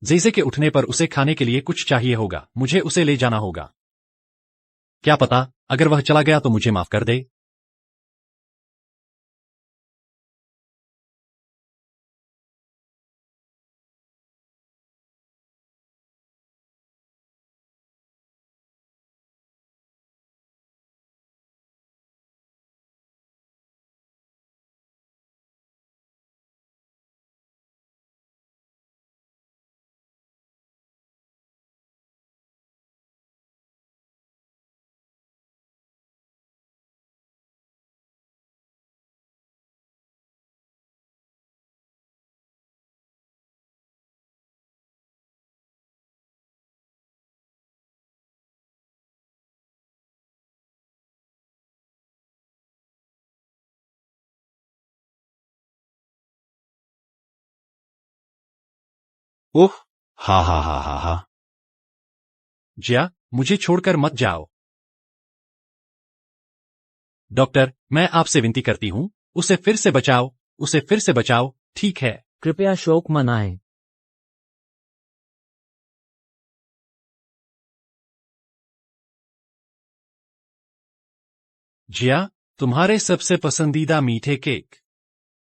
जैसे के उठने पर उसे खाने के लिए कुछ चाहिए होगा। मुझे उसे ले जाना होगा। क्या पता, अगर वह चला गया तो मुझे माफ कर दे। ओह, हा हा हा हा हा। जिया, मुझे छोड़कर मत जाओ। डॉक्टर, मैं आपसे विनती करती हूँ, उसे फिर से बचाओ। उसे फिर से बचाओ, ठीक है? कृपया शोक मनाएं। जिया, तुम्हारे सबसे पसंदीदा मीठे केक।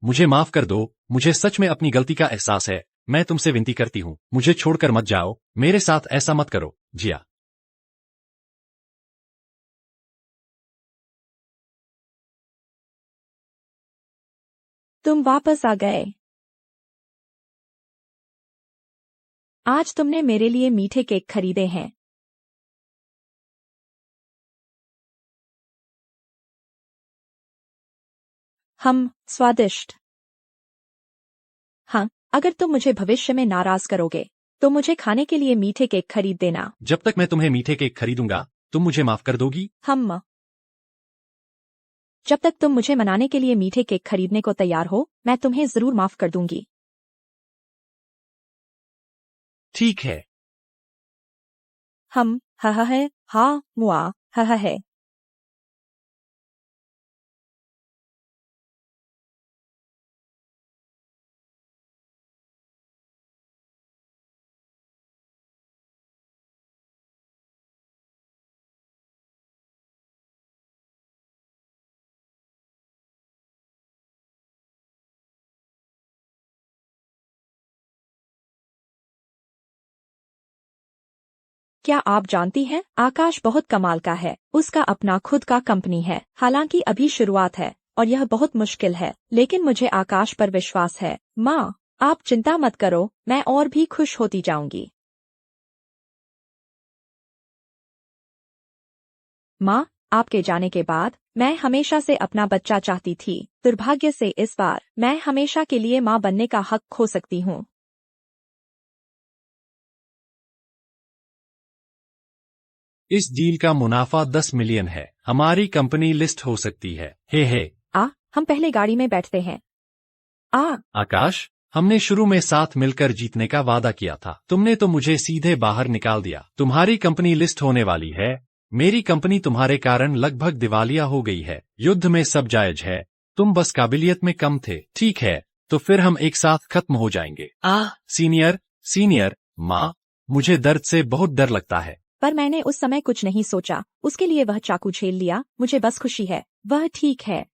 मुझे माफ कर दो। मुझे सच में अपनी गलती का एहसास है। मैं तुमसे विनती करती हूँ, मुझे छोड़कर मत जाओ। मेरे साथ ऐसा मत करो, जिया। तुम वापस आ गए। आज तुमने मेरे लिए मीठे केक खरीदे हैं। स्वादिष्ट। हाँ, अगर तुम मुझे भविष्य में नाराज करोगे तो मुझे खाने के लिए मीठे केक खरीद देना। जब तक मैं तुम्हें मीठे केक खरीदूंगा तुम मुझे माफ कर दोगी? जब तक तुम मुझे मनाने के लिए मीठे केक खरीदने को तैयार हो मैं तुम्हें जरूर माफ कर दूंगी। ठीक है। है हाँ मुआ है। क्या आप जानती हैं आकाश बहुत कमाल का है। उसका अपना खुद का कंपनी है। हालांकि अभी शुरुआत है और यह बहुत मुश्किल है, लेकिन मुझे आकाश पर विश्वास है। माँ, आप चिंता मत करो, मैं और भी खुश होती जाऊंगी। माँ, आपके जाने के बाद मैं हमेशा से अपना बच्चा चाहती थी। दुर्भाग्य से इस बार मैं हमेशा के लिए माँ बनने का हक खो सकती हूँ। इस डील का मुनाफा 10 मिलियन है। हमारी कंपनी लिस्ट हो सकती है। हे। हम पहले गाड़ी में बैठते हैं। आकाश, हमने शुरू में साथ मिलकर जीतने का वादा किया था। तुमने तो मुझे सीधे बाहर निकाल दिया। तुम्हारी कंपनी लिस्ट होने वाली है। मेरी कंपनी तुम्हारे कारण लगभग दिवालिया हो गई है। युद्ध में सब जायज है। तुम बस काबिलियत में कम थे। ठीक है, तो फिर हम एक साथ खत्म हो जाएंगे। सीनियर, माँ, मुझे दर्द से बहुत डर लगता है। पर मैंने उस समय कुछ नहीं सोचा। उसके लिए वह चाकू झेल लिया। मुझे बस खुशी है। वह ठीक है।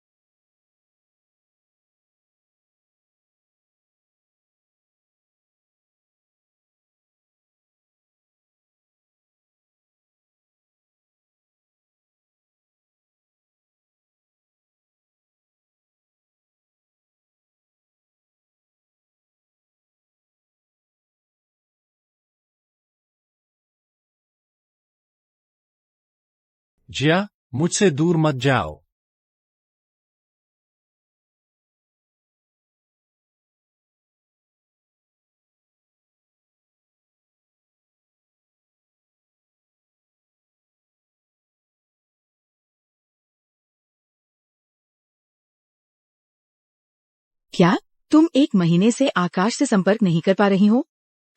जिया, मुझसे दूर मत जाओ। क्या तुम 1 महीने से आकाश से संपर्क नहीं कर पा रही हो?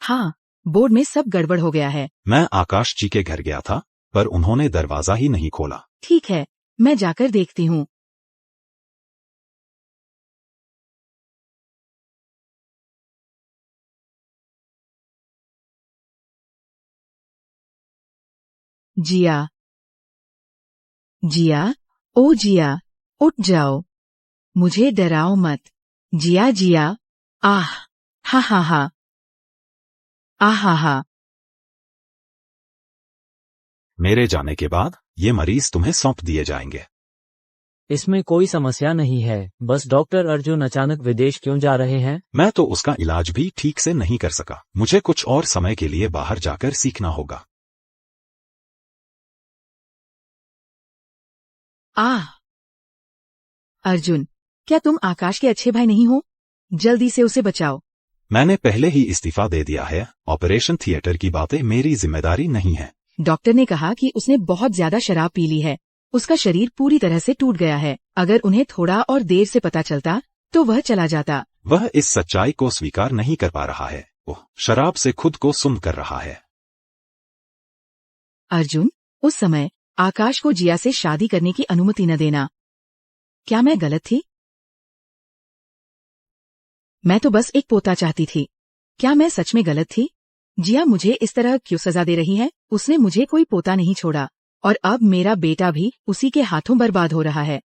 हाँ, बोर्ड में सब गड़बड़ हो गया है। मैं आकाश जी के घर गया था पर उन्होंने दरवाजा ही नहीं खोला। ठीक है, मैं जाकर देखती हूँ। जिया, ओ जिया, उठ जाओ। मुझे डराओ मत। जिया, आह, हा। आहा। मेरे जाने के बाद ये मरीज तुम्हें सौंप दिए जाएंगे। इसमें कोई समस्या नहीं है। बस डॉक्टर अर्जुन अचानक विदेश क्यों जा रहे हैं? मैं तो उसका इलाज भी ठीक से नहीं कर सका। मुझे कुछ और समय के लिए बाहर जाकर सीखना होगा। अर्जुन, क्या तुम आकाश के अच्छे भाई नहीं हो? जल्दी से उसे बचाओ। मैंने पहले ही इस्तीफा दे दिया है। ऑपरेशन थिएटर की बातें मेरी जिम्मेदारी नहीं है। डॉक्टर ने कहा कि उसने बहुत ज्यादा शराब पी ली है। उसका शरीर पूरी तरह से टूट गया है। अगर उन्हें थोड़ा और देर से पता चलता तो वह चला जाता। वह इस सच्चाई को स्वीकार नहीं कर पा रहा है। वह शराब से खुद को सुन्न कर रहा है। अर्जुन, उस समय आकाश को जिया से शादी करने की अनुमति न देना। क्या मैं गलत थी? मैं तो बस एक पोता चाहती थी। क्या मैं सच में गलत थी? जिया मुझे इस तरह क्यों सजा दे रही है? उसने मुझे कोई पोता नहीं छोड़ा और अब मेरा बेटा भी उसी के हाथों बर्बाद हो रहा है।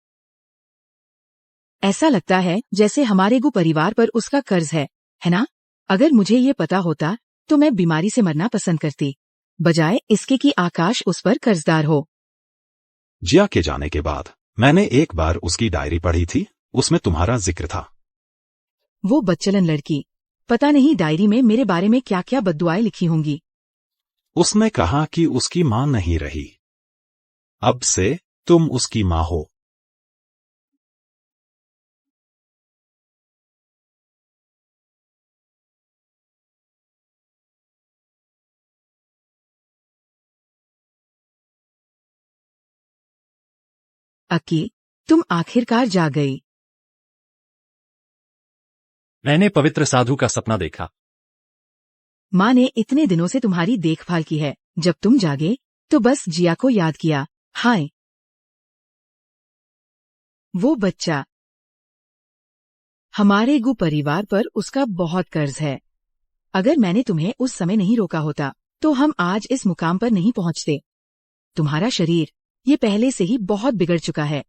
ऐसा लगता है जैसे हमारे गु परिवार पर उसका कर्ज है ना? अगर मुझे ये पता होता तो मैं बीमारी से मरना पसंद करती, बजाय इसके कि आकाश उस पर कर्जदार हो। जिया के जाने के बाद मैंने एक बार उसकी डायरी पढ़ी थी। उसमें तुम्हारा जिक्र था। वो बच्चलन लड़की, पता नहीं डायरी में मेरे बारे में क्या क्या बद्दुआएं लिखी होंगी। उसने कहा कि उसकी मां नहीं रही। अब से तुम उसकी मां हो। अक्की, तुम आखिरकार जा गई। मैंने पवित्र साधु का सपना देखा। माँ ने इतने दिनों से तुम्हारी देखभाल की है, जब तुम जागे तो बस जिया को याद किया। हाय, वो बच्चा। हमारे गु परिवार पर उसका बहुत कर्ज है। अगर मैंने तुम्हें उस समय नहीं रोका होता तो हम आज इस मुकाम पर नहीं पहुंचते। तुम्हारा शरीर ये पहले से ही बहुत बिगड़ चुका है।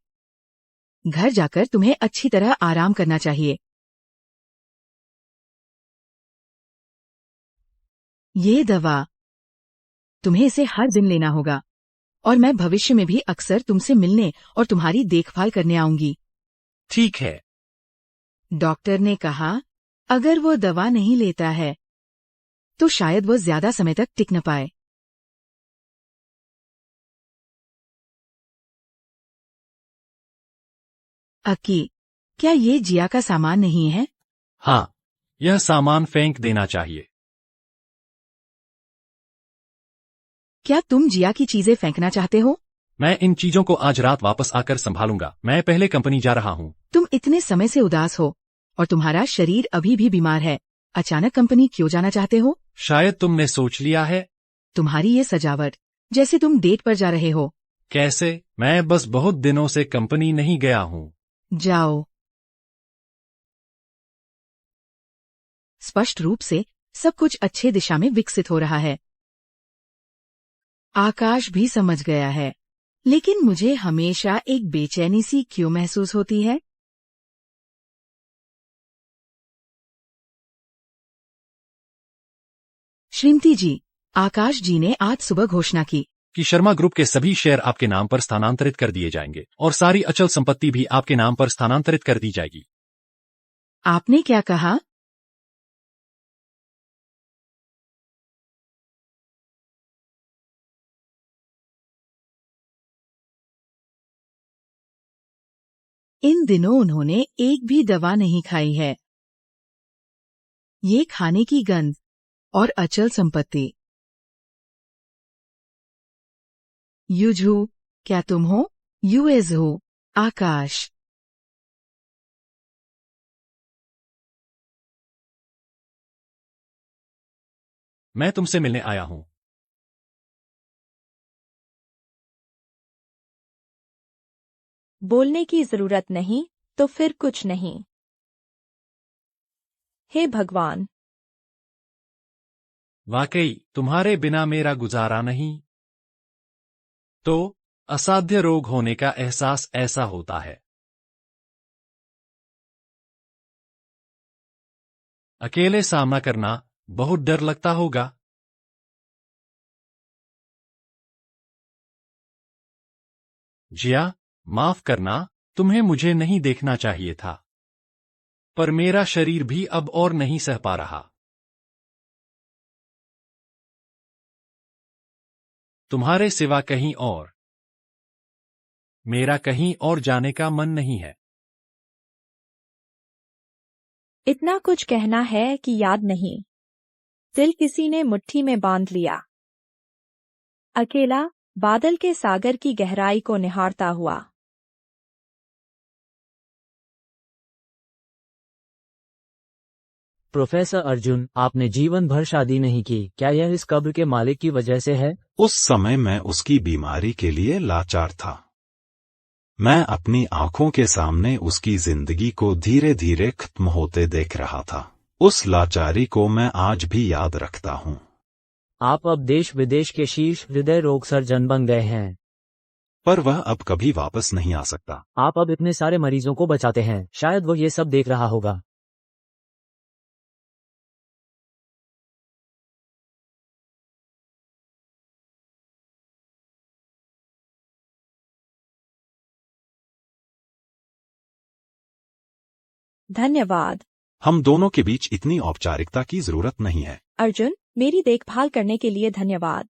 घर जाकर तुम्हें अच्छी तरह आराम करना चाहिए। ये दवा तुम्हें इसे हर दिन लेना होगा, और मैं भविष्य में भी अक्सर तुमसे मिलने और तुम्हारी देखभाल करने आऊंगी। ठीक है। डॉक्टर ने कहा अगर वो दवा नहीं लेता है तो शायद वो ज्यादा समय तक टिक न पाए। अक्की, क्या ये जिया का सामान नहीं है? हाँ, यह सामान फेंक देना चाहिए। क्या तुम जिया की चीजें फेंकना चाहते हो? मैं इन चीजों को आज रात वापस आकर संभालूंगा। मैं पहले कंपनी जा रहा हूँ। तुम इतने समय से उदास हो और तुम्हारा शरीर अभी भी बीमार है। अचानक कंपनी क्यों जाना चाहते हो? शायद तुमने सोच लिया है। तुम्हारी ये सजावट, जैसे तुम डेट पर जा रहे हो। कैसे? मैं बस बहुत दिनों से कंपनी नहीं गया हूँ। जाओ। स्पष्ट रूप से सब कुछ अच्छे दिशा में विकसित हो रहा है। आकाश भी समझ गया है, लेकिन मुझे हमेशा एक बेचैनी सी क्यों महसूस होती है? श्रीमती जी, आकाश जी ने आज सुबह घोषणा की कि शर्मा ग्रुप के सभी शेयर आपके नाम पर स्थानांतरित कर दिए जाएंगे और सारी अचल संपत्ति भी आपके नाम पर स्थानांतरित कर दी जाएगी। आपने क्या कहा? इन दिनों उन्होंने एक भी दवा नहीं खाई है। ये खाने की गंध और अचल संपत्ति। युझू, क्या तुम हो? यूएज हो? आकाश। मैं तुमसे मिलने आया हूँ। बोलने की जरूरत नहीं तो फिर कुछ नहीं। हे भगवान, वाकई तुम्हारे बिना मेरा गुजारा नहीं। तो असाध्य रोग होने का एहसास ऐसा होता है। अकेले सामना करना बहुत डर लगता होगा। जिया, माफ करना, तुम्हें मुझे नहीं देखना चाहिए था, पर मेरा शरीर भी अब और नहीं सह पा रहा। तुम्हारे सिवा कहीं और मेरा कहीं और जाने का मन नहीं है। इतना कुछ कहना है कि याद नहीं। दिल किसी ने मुट्ठी में बांध लिया। अकेला बादल के सागर की गहराई को निहारता हुआ। प्रोफेसर अर्जुन, आपने जीवन भर शादी नहीं की, क्या यह इस कब्र के मालिक की वजह से है? उस समय मैं उसकी बीमारी के लिए लाचार था। मैं अपनी आंखों के सामने उसकी जिंदगी को धीरे धीरे खत्म होते देख रहा था। उस लाचारी को मैं आज भी याद रखता हूँ। आप अब देश विदेश के शीर्ष हृदय रोग सर्जन बन गए हैं। पर वह अब कभी वापस नहीं आ सकता। आप अब इतने सारे मरीजों को बचाते हैं, शायद वो ये सब देख रहा होगा। धन्यवाद। हम दोनों के बीच इतनी औपचारिकता की जरूरत नहीं है। अर्जुन, मेरी देखभाल करने के लिए धन्यवाद।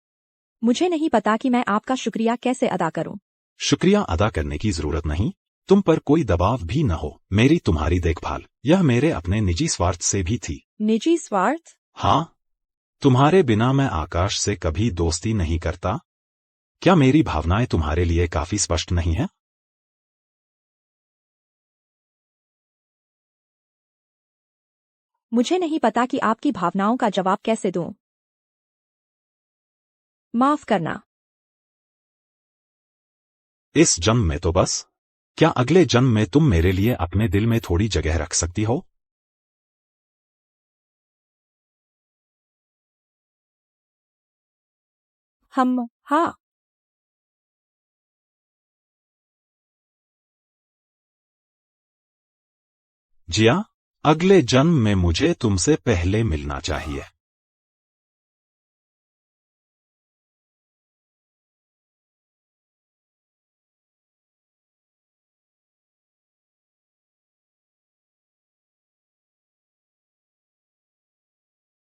मुझे नहीं पता कि मैं आपका शुक्रिया कैसे अदा करूं। शुक्रिया अदा करने की जरूरत नहीं। तुम पर कोई दबाव भी न हो। मेरी तुम्हारी देखभाल यह मेरे अपने निजी स्वार्थ से भी थी। निजी स्वार्थ? हाँ, तुम्हारे बिना मैं आकाश से कभी दोस्ती नहीं करता। क्या मेरी भावनाएं तुम्हारे लिए काफी स्पष्ट नहीं है? मुझे नहीं पता कि आपकी भावनाओं का जवाब कैसे दूं। माफ करना। इस जन्म में तो बस। क्या अगले जन्म में तुम मेरे लिए अपने दिल में थोड़ी जगह रख सकती हो? हाँ। जिया, अगले जन्म में मुझे तुमसे पहले मिलना चाहिए।